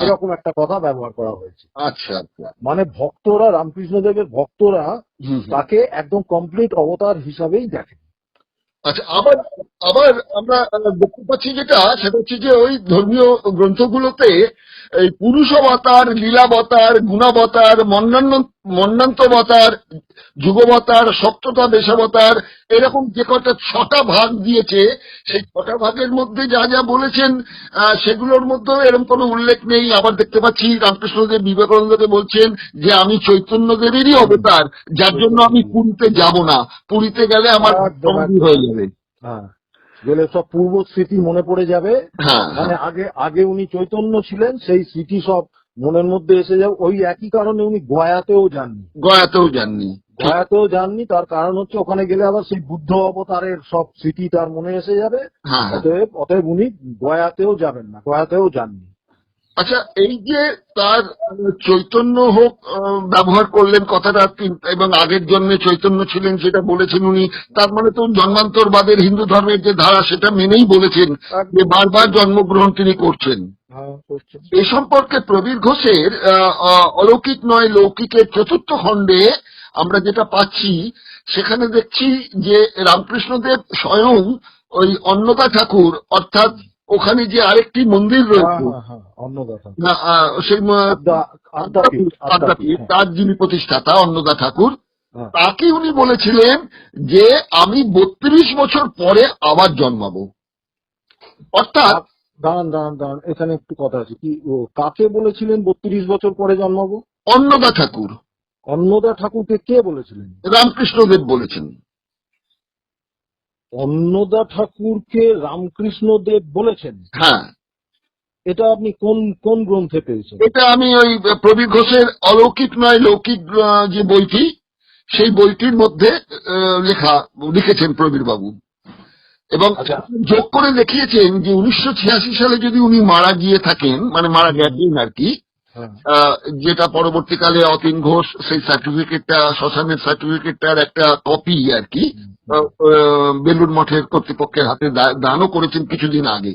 এরকম একটা কথা ব্যবহার করা হয়েছে। আচ্ছা আচ্ছা মানে ভক্তরা, রামকৃষ্ণদেবের ভক্তরা হুম হুম। তাকে একদম কমপ্লিট অবতার হিসাবেই দেখেন। আচ্ছা, আবার আবার আমরা দেখতে পাচ্ছি সেটা হচ্ছে যে ওই ধর্মীয় গ্রন্থগুলোতে এই পুরুষাবতার, লীলাবতার, গুণাবতার, মন্নান্তবতার, যুগবতার, সপ্ততা দেশাবতার, এরকম যে কটা 6টা ভাগ দিয়েছে, সেই 6টা ভাগের মধ্যে যা যা বলেছেন সেগুলোর মধ্যে এরকম কোনো উল্লেখ নেই। আবার দেখতে পাচ্ছি রামকৃষ্ণদেব বিবেকানন্দকে বলছেন যে আমি চৈতন্যদেবেরই অবতার, যার জন্য আমি পুরীতে যাব না, পুরীতে গেলে আমার একদম, সমাধি হয়ে যাবে। হ্যাঁ, গেলে সব পূর্ব স্মৃতি মনে পড়ে যাবে। হ্যাঁ মানে আগে উনি চৈতন্য ছিলেন, সেই স্মৃতি সব মনের মধ্যে এসে যাবে। ওই একই কারণে উনি গয়াতেও যাননি, গয়াতেও যাননি। তার কারণ হচ্ছে ওখানে গেলে আবার সেই বুদ্ধ অবতারের সব স্মৃতি তার মনে এসে যাবে। হ্যাঁ হ্যাঁ। অতএব উনি গয়াতেও যাবেন না, গয়াতেও যাননি। আচ্ছা, এই যে তার চৈতন্য হোক ব্যবহার করলেন কথাটা, এবং আগের জন্মে চৈতন্য ছিলেন সেটা বলেছেন উনি, তার মানে তো জন্মান্তরবাদের হিন্দু ধর্মের যে ধারা সেটা মেনেই বলেছেন যে বারবার জন্মগ্রহণ তিনি করছেন। এ সম্পর্কে প্রবীর ঘোষের অলৌকিক নয় লৌকিকের 4র্থ খণ্ডে আমরা যেটা পাচ্ছি, সেখানে দেখছি যে রামকৃষ্ণদেব স্বয়ং ওই অন্নদা ঠাকুর, অর্থাৎ ওখানে যে আরেকটি মন্দির রয়েছে না, সেই আদ্যাপীঠ, তার যিনি প্রতিষ্ঠাতা অন্নদা ঠাকুর, তাকে উনি বলেছিলেন যে আমি 32 বছর পরে আবার জন্মাবো। অর্থাৎ দাঁড়ান, এখানে একটু কথা আছে। কি কাকে বলেছিলেন 32 বছর পরে জন্মাবো? অন্নদা ঠাকুর। অন্নদা ঠাকুরকে কে বলেছিলেন? রামকৃষ্ণদেব বলেছেন। অন্নদা ঠাকুরকে রামকৃষ্ণদেব বলেছেন? হ্যাঁ। এটা আপনি কোন গ্রন্থে পেয়েছেন? এটা আমি ওই প্রবীর ঘোষের অলৌকিক নয় লৌকিক যে বইটি, সেই বইটির মধ্যে লিখেছেন প্রবীর বাবু, এবং যোগ করে দেখিয়েছেন যে 1986 সালে যদি উনি মারা গিয়ে থাকেন, মানে মারা গেছেন আর কি, যেটা পরবর্তীকালে অতীন ঘোষ সেই সার্টিফিকেটটা, শ্মশানের সার্টিফিকেটটার একটা কপি আর কি বেলুড় মঠের কর্তৃপক্ষের হাতে দানও করেছেন কিছুদিন আগে,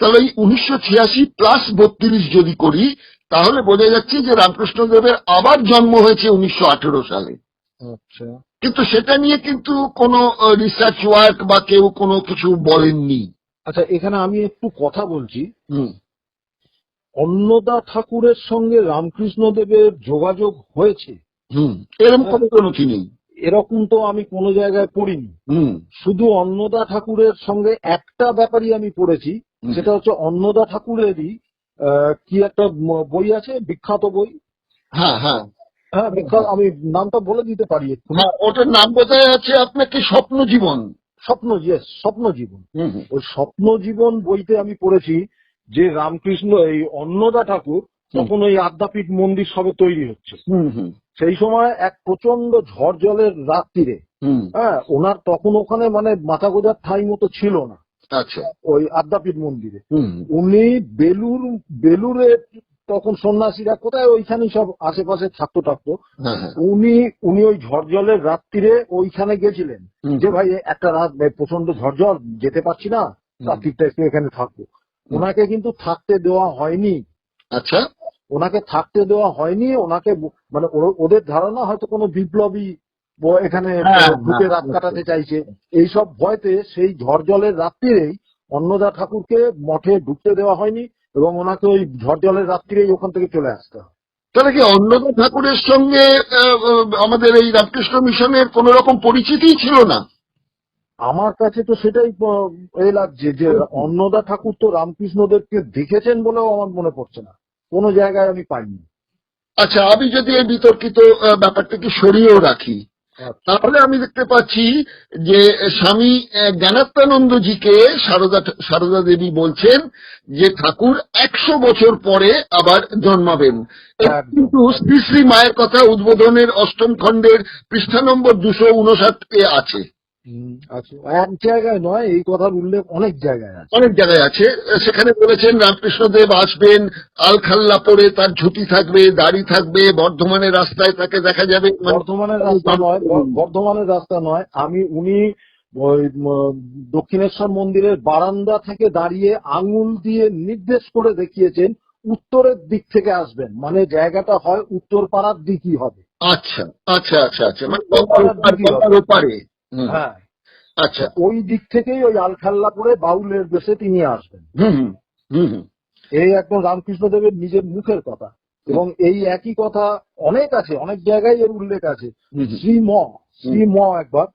তাহলে এই 1986 প্লাস 32 যদি করি, তাহলে বোঝা যাচ্ছে যে রামকৃষ্ণদেবের আবার জন্ম হয়েছে 1918 সালে। আচ্ছা, কিন্তু সেটা নিয়ে কিন্তু কোনো রিসার্চ ওয়ার্ক বা কেউ কোনো কিছু বলেননি। আচ্ছা, এখানে আমি একটু কথা বলছি। অন্নদা ঠাকুরের সঙ্গে রামকৃষ্ণদেবের যোগাযোগ হয়েছে এরকম কোনো কি নেই, এরকম তো আমি কোনো জায়গায় পড়িনি। শুধু অন্নদা ঠাকুরের সঙ্গে একটা ব্যাপারই আমি পড়েছি, সেটা হচ্ছে অন্নদা ঠাকুরেরই কি একটা বই আছে, বিখ্যাত বই। হ্যাঁ হ্যাঁ হ্যাঁ, বিখ্যাত, আমি নামটা বলে দিতে পারি একটু। ওটার নাম বোধহয় আছে আপনাকে স্বপ্ন জীবন। স্বপ্ন জীবন। ওই স্বপ্ন জীবন বইতে আমি পড়েছি যে রামকৃষ্ণ, এই অন্নদা ঠাকুর তখন ওই আদ্যাপীঠ মন্দির সবে তৈরি হচ্ছে, সেই সময় এক প্রচন্ড ঝড় জলের রাত্রিরে, হ্যাঁ, ওনার তখন ওখানে মানে মাথা গোজার ঠাঁই মতো ছিল না। আচ্ছা। ওই আদ্যাপীঠ মন্দিরে উনি বেলুরে তখন সন্ন্যাসীরা কোথায় ওইখানে সব আশেপাশে থাকতো, উনি ওই ঝড় জলের রাত্রিরে ওইখানে গেছিলেন যে ভাই একটা রাত প্রচন্ড ঝড় জল, যেতে পারছি না, রাত্রিটা একটু এখানে থাকবো। ওনাকে কিন্তু থাকতে দেওয়া হয়নি। আচ্ছা, ওনাকে থাকতে দেওয়া হয়নি। ওনাকে মানে ওদের ধারণা হয়তো কোনো বিপ্লবী এখানে ঢুকে রাত কাটাতে চাইছে, এইসব ভয়তে সেই ঝড় জলের রাত্রিরেই অন্নদা ঠাকুরকে মঠে ঢুকতে দেওয়া হয়নি, এবং ওনাকে ওই ঝড় জলের রাত্রিরেই ওখান থেকে চলে আসতে হয়। তাহলে কি অন্নদা ঠাকুরের সঙ্গে আমাদের এই রামকৃষ্ণ মিশনের কোন রকম পরিচিতিই ছিল না? আমার কাছে তো সেটাই লাগছে যে অন্নদা ঠাকুর তো রামকৃষ্ণদেবকে দেখেছেন বলেও আমার মনে পড়ছে না, কোনো জায়গায় আমি পাইনি। আচ্ছা, আমি যদি এই বিতর্কিত ব্যাপারটাকে সরিয়েও রাখি, আচ্ছা। তাহলে আমি দেখতে পাচ্ছি যে স্বামী জ্ঞানাত্মানন্দজিকে সারদা দেবী বলছেন যে ঠাকুর 100 বছর পরে আবার জন্মাবেন। এটা একদম। কিন্তু শ্রী শ্রী মায়ের কথা উদ্বোধনের 8ম খণ্ডের পৃষ্ঠা নম্বর 259 আছে। আচ্ছা, এক জায়গায় নয়, এই কথার উল্লেখ অনেক জায়গায় আছে। অনেক জায়গায় আছে। সেখানে বলেছেন রামকৃষ্ণদেব আসবেন, আলখাল্লা পরে, তার ঝুঁটি থাকবে, দাড়ি থাকবে, বর্ধমানের রাস্তায় তাকে দেখা যাবে। বর্ধমানের রাস্তা নয়, বর্ধমানের রাস্তা নয়, উনি ওই দক্ষিণেশ্বর মন্দিরের বারান্দা থেকে দাঁড়িয়ে আঙুল দিয়ে নির্দেশ করে দেখিয়েছেন উত্তরের দিক থেকে আসবেন, মানে জায়গাটা হয় উত্তর পাড়ার দিকই হবে। আচ্ছা আচ্ছা আচ্ছা আচ্ছা, মানে গঙ্গার ওপারে। হ্যাঁ, আচ্ছা, ওই দিক থেকেই ওই আলখাল্লা করে বাউলের বেশে তিনি আসবেন। হুম হুম হুম হুম। এই একদম রামকৃষ্ণদেবের নিজের মুখের কথা, এবং এই একই কথা অনেক আছে, অনেক জায়গায় এর উল্লেখ আছে। শ্রীম একবার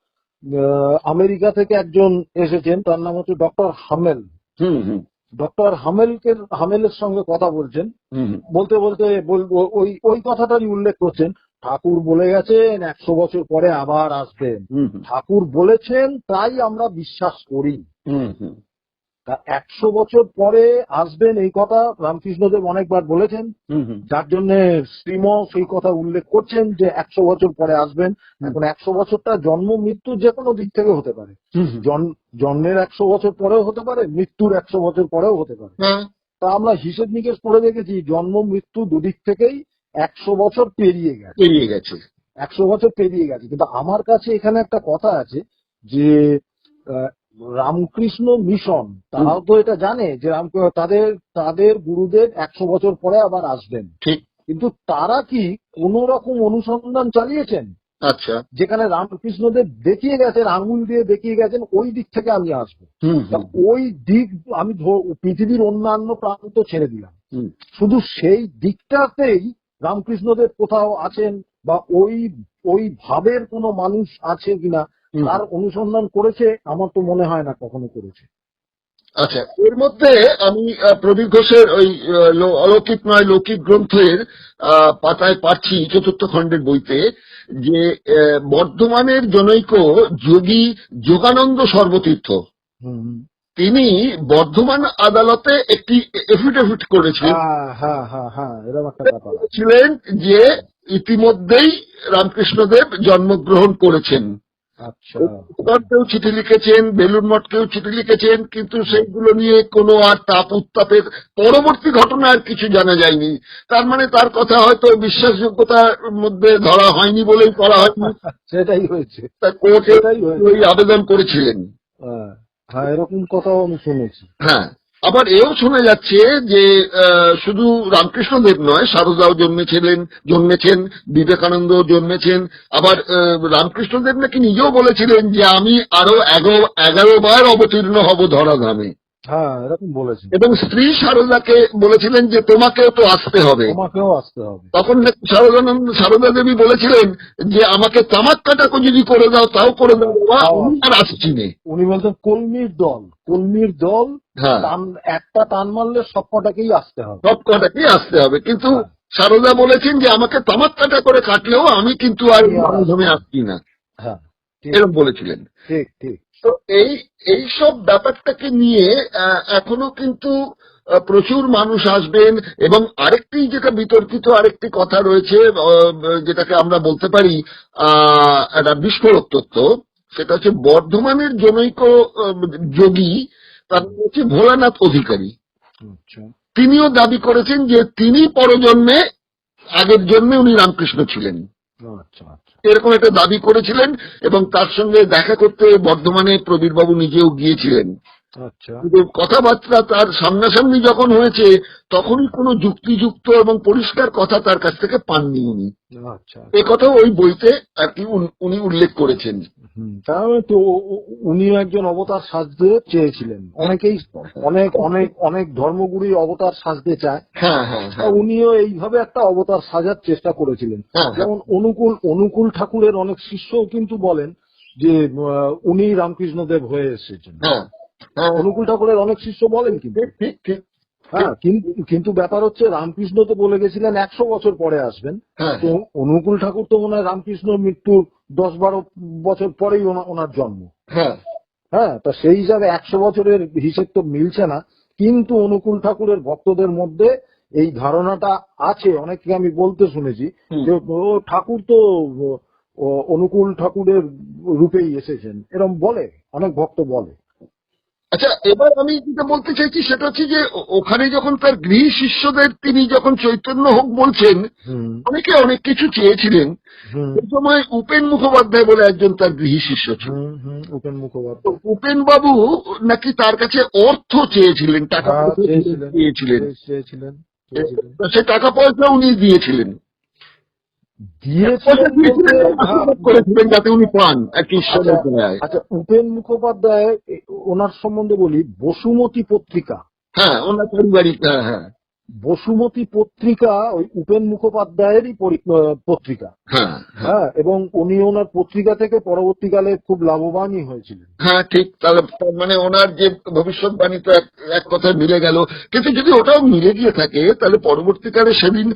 আমেরিকা থেকে একজন এসেছেন, তার নাম হচ্ছে ডক্টর হামেল। হুম হুম ডক্টর হামেলের সঙ্গে কথা বলছেন, হুম বলতে বলতে ওই কথাটারই উল্লেখ করছেন। ঠাকুর বলে গেছেন 100 বছর পরে আবার আসবেন, হুম ঠাকুর বলেছেন তাই আমরা বিশ্বাস করি। হুম হুম। তা 100 বছর পরে আসবেন এই কথা রামকৃষ্ণদেব অনেকবার বলেছেন, যার জন্য শ্রীম সেই কথা উল্লেখ করছেন যে 100 বছর পরে আসবেন। এখন 100 বছরটা জন্ম মৃত্যু যে কোনো দিক থেকে হতে পারে, জন্মের 100 বছর পরেও হতে পারে, মৃত্যুর 100 বছর পরেও হতে পারে। তা আমরা হিসেব নিকেশ করে দেখেছি জন্ম মৃত্যু দুদিক থেকেই 100 বছর পেরিয়ে গেছে। 100 বছর পেরিয়ে গেছে। কিন্তু আমার কাছে এখানে একটা কথা আছে যে রামকৃষ্ণ মিশন তারাও তো এটা জানে যে তাদের গুরুদেব 100 বছর পরে আবার আসবেন, ঠিক। কিন্তু তারা কি কোন রকম অনুসন্ধান চালিয়েছেন? আচ্ছা। যেখানে রামকৃষ্ণদেব দেখিয়ে গেছেন, আঙুল দিয়ে দেখিয়ে গেছেন ওই দিক থেকে আমি আসবো, ওই দিক আমি পৃথিবীর অন্যান্য প্রান্ত ছেড়ে দিলাম, শুধু সেই দিকটাতেই রামকৃষ্ণদেব কোথাও আছেন বা ওই ভাবের কোনো মানুষ আছে কিনা তার অনুসন্ধান করেছে? আমার তো মনে হয় না কখনো করেছে। আচ্ছা, এর মধ্যে আমি প্রবীর ঘোষের ওই অলৌকিক নয় লৌকিক গ্রন্থের পাতায় পাচ্ছি 4th খণ্ডের বইতে যে বর্ধমানের জনৈক যোগী যোগানন্দ সর্বতীর্থ তিনি বর্ধমান আদালতে একটি এফিডেভিট করেছিলেন, ছিলেন যে ইতিমধ্যেই রামকৃষ্ণদেব জন্মগ্রহণ করেছেন। কেউ চিঠি লিখেছেন, বেলুড় মঠকেও চিঠি লিখেছেন, কিন্তু সেগুলো নিয়ে কোনো আর তাপ উত্তাপের পরবর্তী ঘটনা আর কিছু জানা যায়নি। তার মানে তার কথা হয়তো বিশ্বাসযোগ্যতার মধ্যে ধরা হয়নি বলেই করা হয়নি। সেটাই হয়েছে, কোর্টে ওই আবেদন করেছিলেন। হ্যাঁ, এরকম কথাও আমি শুনেছি। হ্যাঁ, আবার এও শোনা যাচ্ছে যে শুধু রামকৃষ্ণদেব নয়, সারদাও জন্মেছেন, বিবেকানন্দও জন্মেছেন। আবার রামকৃষ্ণদেব নাকি নিজেও বলেছিলেন যে আমি আরো 11 বার অবতীর্ণ হব ধরাধামে। হ্যাঁ, এরকম বলেছেন। এবং স্ত্রী সারদাকে বলেছিলেন যে তোমাকেও তো আসতে হবে। তখন সারদা দেবী বলেছিলেন যে আমাকে তামাক কাটাকো যদি করে দাও তাও করে দাও, আর আসছি নে। উনি বলতেন কলমির দল একটা টান মারলে সব কটাকেই আসতে হবে, কিন্তু সারদা বলেছেন যে আমাকে তামাক কাটা করে কাটলেও আমি কিন্তু আর ধর্মে আসছি না, এরকম বলেছিলেন। ঠিক ঠিক। তো এইসব ব্যাপারটাকে নিয়ে এখনো কিন্তু প্রচুর মানুষ আসবেন। এবং আরেকটি যেটা বিতর্কিত আরেকটি কথা রয়েছে, যেটাকে আমরা বলতে পারি একটা বিস্ফোরক তত্ত্ব, সেটা হচ্ছে বর্ধমানের জনৈক যোগী, তার নাম হচ্ছে ভোলানাথ অধিকারী। তিনিও দাবি করেছেন যে তিনি পরজন্মে আগের জন্মে উনি রামকৃষ্ণ ছিলেন, এরকম একটা দাবি করেছিলেন। এবং তার সঙ্গে দেখা করতে বর্ধমানে প্রবীরবাবু নিজেও গিয়েছিলেন। কিন্তু কথাবার্তা তার সামনাসামনি যখন হয়েছে তখনই কোনো যুক্তিযুক্ত এবং পরিষ্কার কথা তার কাছ থেকে পাননি উনি। এ কথা ওই বইতে আর কি উনি উল্লেখ করেছেন। তাহলে তো উনি একজন অবতার সাজতে চেয়েছিলেন, অনেকেই অনেক ধর্মগুরু অবতার সাজতে চায়। উনিও এইভাবে একটা অবতার সাজার চেষ্টা করেছিলেন। যেমন অনুকূল ঠাকুরের অনেক শিষ্যও কিন্তু বলেন যে উনি রামকৃষ্ণদেব হয়ে এসেছেন। হ্যাঁ হ্যাঁ, অনুকূল ঠাকুরের অনেক শিষ্য বলেন কিন্তু। ঠিক ঠিক ঠিক। হ্যাঁ, কিন্তু ব্যাপার হচ্ছে রামকৃষ্ণ তো বলে গেছিলেন 100 বছর পরে আসবেন। হ্যাঁ তো অনুকূল ঠাকুর তো মনে হয় রামকৃষ্ণর মৃত্যুর 10-12 বছর পরেই ওনার জন্ম। হ্যাঁ হ্যাঁ, তা সেই হিসাবে 100 বছরের হিসেব তো মিলছে না। কিন্তু অনুকূল ঠাকুরের ভক্তদের মধ্যে এই ধারণাটা আছে, অনেককে আমি বলতে শুনেছি যে ও ঠাকুর তো অনুকূল ঠাকুরের রূপেই এসেছেন, এরকম বলে অনেক ভক্ত বলে। আচ্ছা, এবার আমি যেটা বলতে চাইছি সেটা হচ্ছে যে ওখানে যখন তার গৃহ শিষ্যদের তিনি যখন চৈতন্য হোক বলছেন, হুম অনেকে অনেক কিছু চেয়েছিলেন। হুম সেই সময় উপেন মুখোপাধ্যায় বলে একজন তার গৃহ শিষ্য ছিল। উপেন তো মুখোপাধ্যায়। উপেন বাবু নাকি তার কাছে অর্থ চেয়েছিলেন, টাকা হ্যাঁ, পয়সা চেয়েছিলেন দিয়েছিলেন। চেয়েছিলেন। সে টাকা পয়সা উনি দিয়েছিলেন, দিয়েছিলেন বলতে আশীর্বাদ করেছিলেন যাতে উনি পান এক ঈশ্বরের দয়ায়। আচ্ছা, উপেন মুখোপাধ্যায় ওনার সম্বন্ধে বলি, বসুমতী পত্রিকা, হ্যাঁ, ওনার পারিবারিক, হ্যাঁ হ্যাঁ বসুমতী পত্রিকা ওই উপেন মুখোপাধ্যায়েরই পত্রিকা। হ্যাঁ হ্যাঁ হ্যাঁ, এবং উনি ওনার পত্রিকা থেকে পরবর্তীকালে খুব লাভবানই হয়েছিলেন। হ্যাঁ, ঠিক। তাহলে তার মানে ওনার যে ভবিষ্যৎবাণী তো এক কথায় মিলে গেল। কিন্তু যদি ওটাও মিলে গিয়ে থাকে তাহলে পরবর্তীকালে সেদিন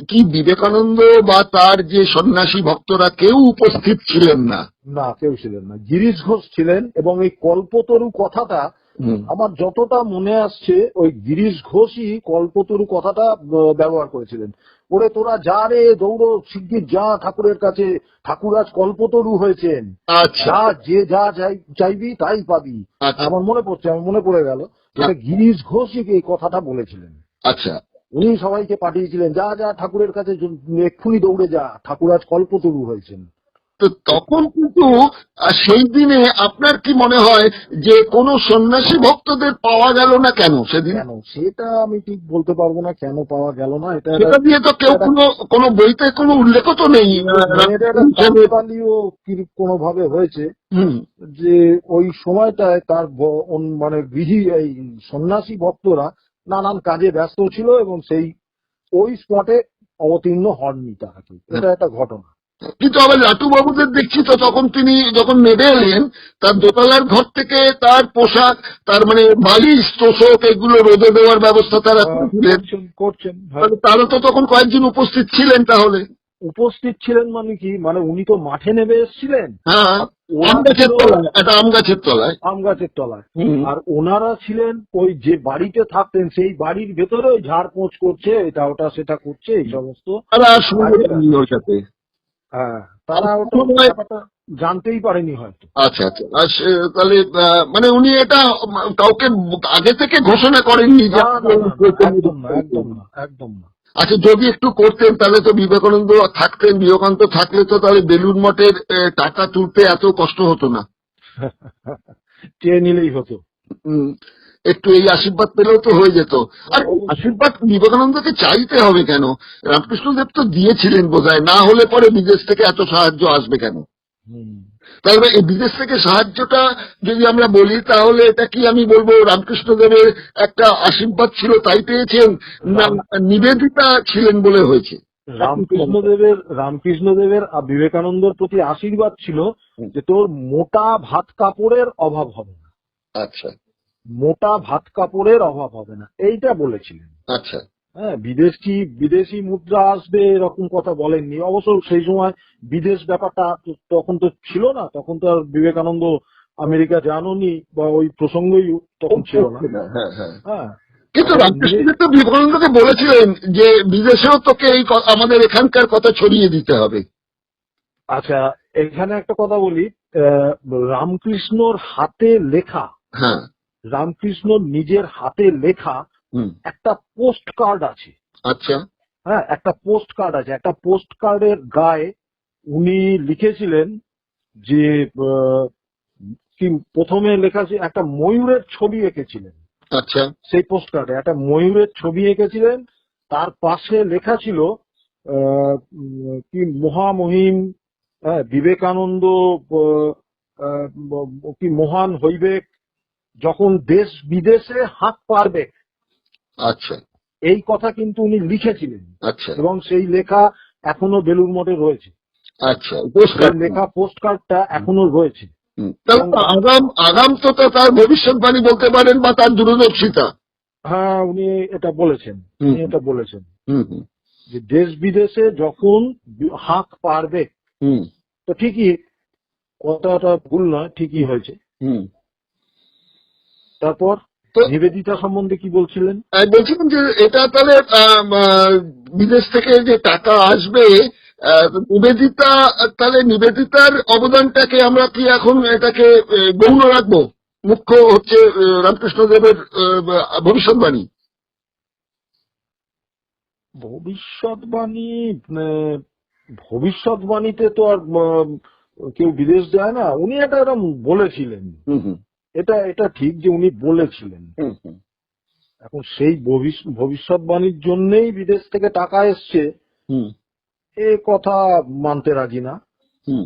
কি বিবেকানন্দ বা তার যে সন্ন্যাসী ভক্তরা কেউ উপস্থিত ছিলেন না? না, কেউ ছিলেন না। গিরিশ ঘোষ ছিলেন, এবং এই কল্পতরু কথাটা আমার যতটা মনে আসছে ওই গিরিশ ঘোষই কল্পতরু কথাটা ব্যবহার করেছিলেন। ওরে তোরা যা রে, দৌড়ো শিগগির যা ঠাকুরের কাছে, ঠাকুর আজ কল্পতরু হয়েছেন, আচ্ছা যা চাইবি তাই পাবি। আচ্ছা আমার মনে পড়ে গেল এটা গিরিশ ঘোষই এই কথাটা বলেছিলেন। আচ্ছা। উনি সবাইকে পাঠিয়েছিলেন, যা যা ঠাকুরের কাছে এক্ষুনি দৌড়ে যা, ঠাকুর আজ কল্পতরু হয়েছেন। তো তখন কিন্তু সেই দিনে আপনার কি মনে হয় যে কোন সন্ন্যাসী ভক্তদের পাওয়া গেল না কেন সেদিন? কেন সেটা আমি ঠিক বলতে পারবো না, কেন পাওয়া গেল না। এটা সেটা দিয়ে তো কেউ কোনো বইতে কোনো উল্লেখ তো নেই। কোনো ভাবে হয়েছে হুম, যে ওই সময়টায় তার মানে গৃহী এই সন্ন্যাসী ভক্তরা নানান কাজে ব্যস্ত ছিল এবং ওই স্পটে অবতীর্ণ হননি তারা, কি এটা একটা ঘটনা। কিন্তু আবার লাটু বাবুদের দেখছি তো তখন তিনি যখন নেমে এলেন তার দোতলার ঘর থেকে তার পোশাক, তার মানে বালিশ তোষক এগুলো রোদে দেওয়ার ব্যবস্থা তারা করছেন। তাহলে তারও তো তখন কয়েকজন উপস্থিত ছিলেন। তাহলে উপস্থিত ছিলেন মানে কি, মানে উনি তো মাঠে নেমে এসেছিলেন। হ্যাঁ, আম গাছের তলায়, একটা আম গাছের তলায়। আম গাছের তলায়। আর ওনারা ছিলেন ওই যে বাড়িতে থাকতেন সেই বাড়ির ভেতরে ওই ঝাড় পোঁছ করছে, এটা ওটা সেটা করছে, এই সমস্ত। হ্যাঁ, তারা ওটা ব্যাপারটা জানতেই পারেনি হয়তো। আচ্ছা আচ্ছা। তাহলে মানে উনি এটা কাউকে আগে থেকে ঘোষণা করেননি যে একদম না, একদম না, একদম না। আচ্ছা, যদি একটু করতেন তাহলে তো বিবেকানন্দ থাকতেন, বিবেকানন্দ থাকলে তো তাহলে বেলুড় মঠের টাকা তুলতে এত কষ্ট হতো না। চেয়ে নিলেই হতো। একটু এই আশীর্বাদ পেলেও তো হয়ে যেত। আর আশীর্বাদ বিবেকানন্দকে চাইতে হবে কেন? রামকৃষ্ণদেব তো দিয়েছিলেন বোধহয়, না হলে পরে বিদেশ থেকে এত সাহায্য আসবে কেন? তাহলে এই বিদেশ থেকে সাহায্যটা যদি আমরা বলি তাহলে এটা কি আমি বলবো রামকৃষ্ণদেবের একটা আশীর্বাদ ছিল তাই পেয়েছেন, না নিবেদিতা ছিলেন বলে হয়েছে? রামকৃষ্ণদেবের বিবেকানন্দর প্রতি আশীর্বাদ ছিল যে তোর মোটা ভাত কাপড়ের অভাব হবে না। আচ্ছা, মোটা ভাত কাপড়ের অভাব হবে না, এইটা বলেছিলেন। আচ্ছা। হ্যাঁ, বিদেশি মুদ্রা আসবে এরকম কথা বলেননি। অবশ্য সেই সময় বিদেশ ব্যাপারটা তখন তো ছিল না, তখন তো আর বিবেকানন্দ আমেরিকা যাননি বা ওই প্রসঙ্গই তখন ছিল না। হ্যাঁ, কিন্তু রামকৃষ্ণদেব তো বিবেকানন্দকে বলেছিলেন যে বিদেশেও তোকে এই আমাদের এখানকার কথা ছড়িয়ে দিতে হবে। আচ্ছা, এখানে একটা কথা বলি, রামকৃষ্ণর হাতে লেখা, হ্যাঁ, রামকৃষ্ণ নিজের হাতে লেখা একটা পোস্ট কার্ড আছে। আচ্ছা। হ্যাঁ, একটা পোস্ট কার্ড আছে। একটা পোস্ট কার্ডের গায়ে উনি লিখেছিলেন যে কি প্রথমে লেখা ছিল একটা ময়ূরের ছবি এঁকেছিলেন। আচ্ছা। সেই পোস্ট কার্ডে একটা ময়ূরের ছবি এঁকেছিলেন, তার পাশে লেখা ছিল কি মহামহিম বিবেকানন্দ কি মহান হইবে যখন দেশ বিদেশে হাত পারবে। আচ্ছা, এই কথা কিন্তু উনি লিখেছিলেন। আচ্ছা। এবং সেই লেখা এখনো বেলুড় মঠে রয়েছে। আচ্ছা, পোস্টকার্ড লেখা পোস্ট কার্ডটা এখনো রয়েছে। তাহলে তো আগাম তো তার ভবিষ্যৎবাণী বলতে পারেন বা তার দূরদর্শিতা। হ্যাঁ, উনি এটা বলেছেন, হুম। উনি এটা বলেছেন হুম হুম যে দেশ বিদেশে যখন হাঁক পারবে, হুম তো ঠিকই, কথাটা ভুল নয়, ঠিকই হয়েছে। হুম তারপর তো নিবেদিতা সম্বন্ধে কি বলছিলেন? বলছিলাম যে এটা তাহলে বিদেশ থেকে যে টাকা আসবে, নিবেদিতা, তাহলে নিবেদিতার অবদানটাকে আমরা কি এখন এটাকে গৌণ রাখবো? মুখ্য হচ্ছে রামকৃষ্ণদেবের ভবিষ্যৎবাণী। ভবিষ্যৎবাণী, আহ, ভবিষ্যৎবাণীতে তো আর কেউ বিদেশ যায় না। উনি এটা এরকম বলেছিলেন, হুম হুম এটা এটা ঠিক যে উনি বলেছিলেন। হুম হুম এখন সেই ভবিষ্যৎবাণীর জন্যই বিদেশ থেকে টাকা এসছে, হুম এ কথা মানতে রাজি না। হুম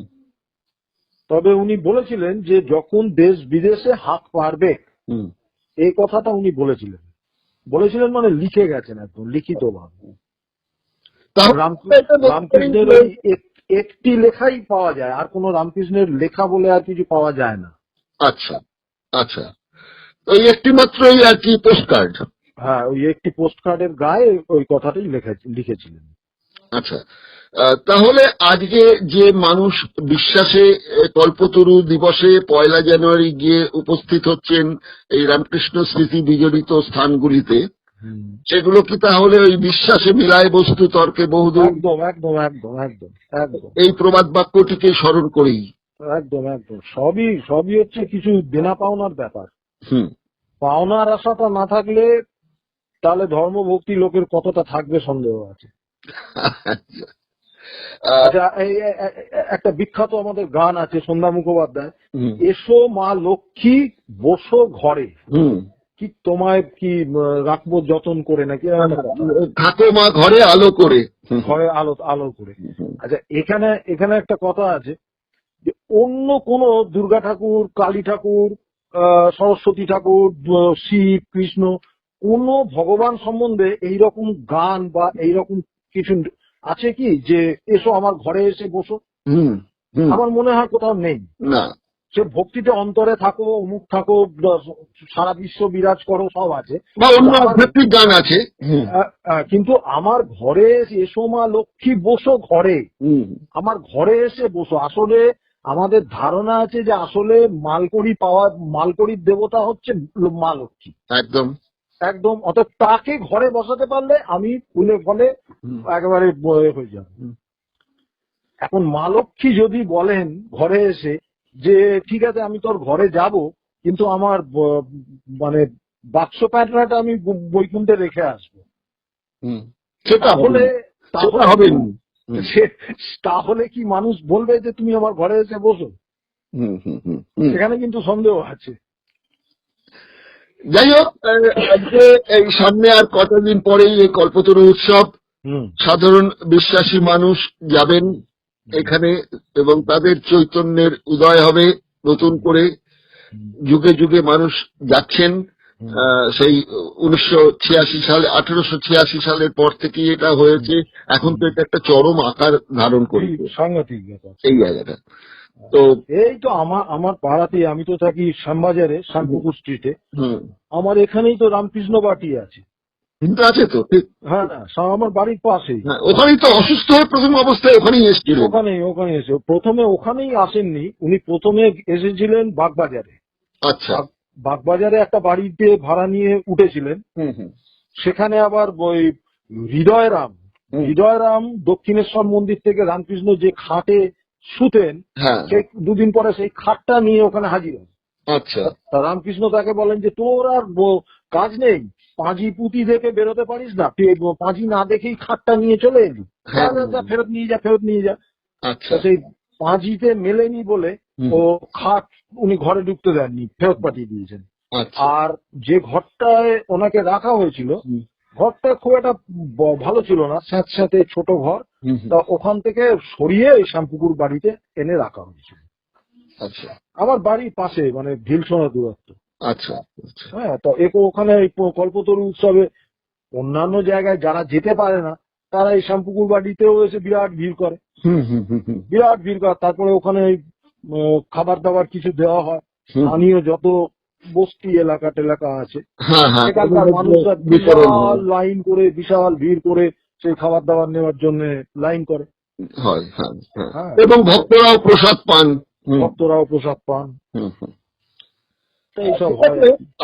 তবে উনি বলেছিলেন যে যখন দেশ বিদেশে হাঁক পারবে, হুম এই কথাটা উনি বলেছিলেন। বলেছিলেন মানে লিখে গেছেন, একদম লিখিত ভাবে। তাহলে এটা বলতে পারেন রামকৃষ্ণের যে- ওই একটি লেখাই পাওয়া যায়, আর কোনো রামকৃষ্ণের লেখা বলে আর কিছু পাওয়া যায় না। আচ্ছা আচ্ছা, ওই একটি মাত্রই আর কি পোস্টকার্ড। হ্যাঁ, ওই একটি পোস্ট কার্ডের গায়ে ওই কথাটাই লিখেছিলেন। আচ্ছা, তাহলে আজকে যে মানুষ বিশ্বাসে কল্পতরু দিবসে 1 জানুয়ারি গিয়ে উপস্থিত হচ্ছেন এই রামকৃষ্ণ স্মৃতি বিজড়িত স্থানগুলিতে, সেগুলো কি তাহলে ওই বিশ্বাসে মিলায় বস্তু তর্কে বহুদূর, একদম একদম একদম একদম একদম এই প্রবাদ বাক্যটিকে স্মরণ করেই? একদম একদম সবই সবই হচ্ছে কিছু দেনা পাওনার ব্যাপার। হুম পাওনার আশাটা না থাকলে তাহলে ধর্মভক্তি লোকের কতটা থাকবে সন্দেহ আছে। আচ্ছা, একটা বিখ্যাত আমাদের গান আছে সন্ধ্যা মুখোপাধ্যায়, হুম এসো মা লক্ষ্মী বসো ঘরে, হুম কি তোমায় কি রাখবো যতন করে, নাকি এরকম একটা কথা। থাকো মা ঘরে আলো করে। ঘরে আলো আলো করে। আচ্ছা, এখানে এখানে একটা কথা আছে যে অন্য কোন দুর্গা ঠাকুর, কালী ঠাকুর, সরস্বতী ঠাকুর, শিব, কৃষ্ণ, কোন ভগবান সম্বন্ধে এইরকম গান বা এইরকম কিছু আছে কি যে এসো আমার ঘরে এসে বসো? হুম হুম আমার মনে হয় কোথাও নেই। না, সে ভক্তিতে অন্তরে থাকো, অমুক থাকো, সারা বিশ্ব বিরাজ করো, সব আছে। বা অন্য আধ্যাত্মিক গান আছে। কিন্তু আমার ঘরে এসো মা লক্ষ্মী বসো ঘরে, হুম আমার ঘরে এসে বসো। আসলে আমাদের ধারণা আছে যে আসলে মালকড়ির দেবতা হচ্ছে মা লক্ষ্মী। একদম একদম, অর্থাৎ তাকে ঘরে বসাতে পারলে আমি ফুলে ফলে একেবারে হয়ে যাব। এখন মা লক্ষ্মী যদি বলেন ঘরে এসে যে ঠিক আছে আমি তোর ঘরে যাব, কিন্তু আমার মানে বাক্স প্যাটরাটা আমি বৈকুণ্ঠে রেখে আসবো, হুম সেটা তাহলে সেটা হবে না। তাহলে কি মানুষ বলবে যে তুমি আমার ঘরে এসে বসো? হুম হুম হুম হুম। এখানে কিন্তু সন্দেহ আছে। যাই হোক, আজকে এই সামনে আর কতদিন পরেই এই কল্পতরু উৎসব, সাধারণ বিশ্বাসী মানুষ যাবেন এখানে এবং তাদের চৈতন্যের উদয় হবে নতুন করে। যুগে যুগে মানুষ যাচ্ছেন, সেই 1986 সালে 1886 সালের পর থেকে এটা হয়েছে। এখন তো এটা একটা চরম আকার ধারণ করেছে, সাংঘাতিক ব্যাপার এই জায়গাটা। তো এই তো আমার পাড়াতে, আমি তো থাকি শ্যামবাজারে, শ্যামপুকুর স্ট্রিটে। হুম, আমার এখানেই তো রামকৃষ্ণ বাটি আছে। কিন্তু আছে তো ঠিক। হ্যাঁ, আমার বাড়ির পাশেই। হ্যাঁ, ওখানেই তো অসুস্থ হয়ে প্রথম অবস্থায় ওখানেই এসেছিলেন। ওখানে এসে প্রথমে ওখানেই আসেননি উনি, প্রথমে এসেছিলেন বাগবাজারে। আচ্ছা। বাগবাজারে একটা বাড়িতে ভাড়া নিয়ে উঠেছিলেন। হুম হুম সেখানে আবার ওই হৃদয়রাম দক্ষিণেশ্বর মন্দির থেকে রামকৃষ্ণ যে খাটে শুতেন, হ্যাঁ সে দুদিন পরে সেই খাটটা নিয়ে ওখানে হাজির হন। আচ্ছা। তা রামকৃষ্ণ তাকে বলেন যে তোর আর কাজ নেই, পাঁজি পুঁতি দেখে বেরোতে পারিস না, তুই পাঁজি না দেখেই খাটটা নিয়ে চলে এলি, হ্যাঁ। ফেরত নিয়ে যা। আচ্ছা। তা সেই পাঁজিতে মেলেনি বলে ও খাট উনি ঘরে ঢুকতে দেননি, ফেরত পাঠিয়ে দিয়েছেন। আচ্ছা। আর যে ঘরটায় ওনাকে রাখা হয়েছিল, ঘরটা খুব একটা ভালো ছিল না, স্যাঁতস্যাঁতে ছোট ঘর। তা ওখান থেকে সরিয়ে এই শ্যামপুকুর বাড়িতে এনে রাখা হয়েছিল। আচ্ছা। আমার বাড়ির পাশে, মানে ঢিলসোনা দূরত্ব। আচ্ছা। হ্যাঁ, তো ওখানে কল্পতরু উৎসবে অন্যান্য জায়গায় যারা যেতে পারে না তারা এই শ্যামপুকুর বাড়িতেও এসে বিরাট ভিড় করে, হুম হুম হুম হুম বিরাট ভিড় করে। তারপরে ওখানে খাবার দাবার কিছু দেওয়া হয়, হুম। স্থানীয় যত বস্তি এলাকা টেলাকা আছে হ্যাঁ হ্যাঁ, সেখানকার মানুষরা বিতরণ বিশাল লাইন করে, বিশাল ভিড় করে সেই খাবার দাবার নেওয়ার জন্য লাইন করে। হয়, হ্যাঁ হ্যাঁ, হ্যাঁ, এবং ভক্তরাও প্রসাদ পান। হুম, ভক্তরাও প্রসাদ পান, হুম, হুম। তো এইসব হয়।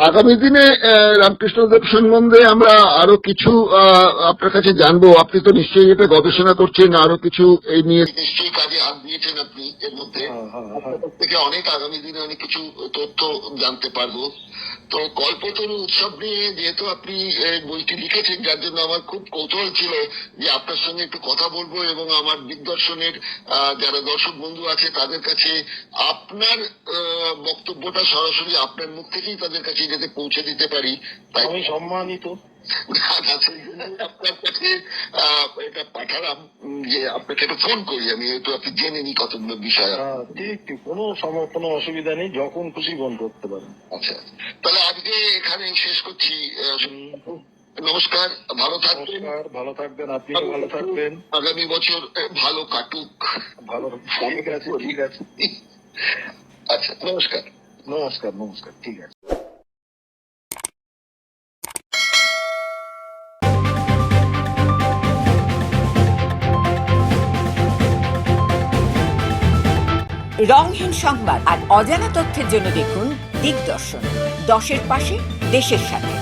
আগামী দিনে রামকৃষ্ণদেব সম্বন্ধে আমরা আরো কিছু আপনার কাছে জানবো। আপনি তো নিশ্চয়ই এটা গবেষণা করছেন, আরো কিছু এই নিয়ে নিশ্চয়ই কাজে হাত দিয়েছেন আপনি এর মধ্যে। আপনার থেকে অনেক আগামী দিনে অনেক কিছু তথ্য জানতে পারবো। তো কল্পতরু উৎসব নিয়ে যেহেতু আপনি বইটি লিখেছেন, যার জন্য আমার খুব কৌতূহল ছিল যে আপনার সঙ্গে একটু কথা বলবো এবং আমার দিগদর্শনের যারা দর্শক বন্ধু আছে তাদের কাছে আপনার বক্তব্যটা সরাসরি আপনার মুখ থেকেই তাদের কাছে যাতে পৌঁছে দিতে পারি, তাই আমি সম্মানিত। সেই জন্য আপনার কাছে এটা পাঠালাম যে আপনাকে একটু ফোন করি আমি, একটু আপনি জেনে নি কতগুলো বিষয়। ঠিক ঠিক, কোনো অসুবিধা নেই, যখন খুশি ফোন করতে পারেন। আচ্ছা, তাহলে আজকে এখানে শেষ করছি। নমস্কার, ভালো থাকবেন। নমস্কার, ভালো থাকবেন, আপনিও ভালো থাকবেন। আগামী বছর ভালো কাটুক। ভালো, ঠিক আছে, ঠিক আছে। আচ্ছা, নমস্কার। নমস্কার, নমস্কার, ঠিক আছে। রংহীন সংবাদ আর অজানা তথ্যের জন্য দেখুন দিগদর্শন, 10-এর পাশে, দেশের সাথে।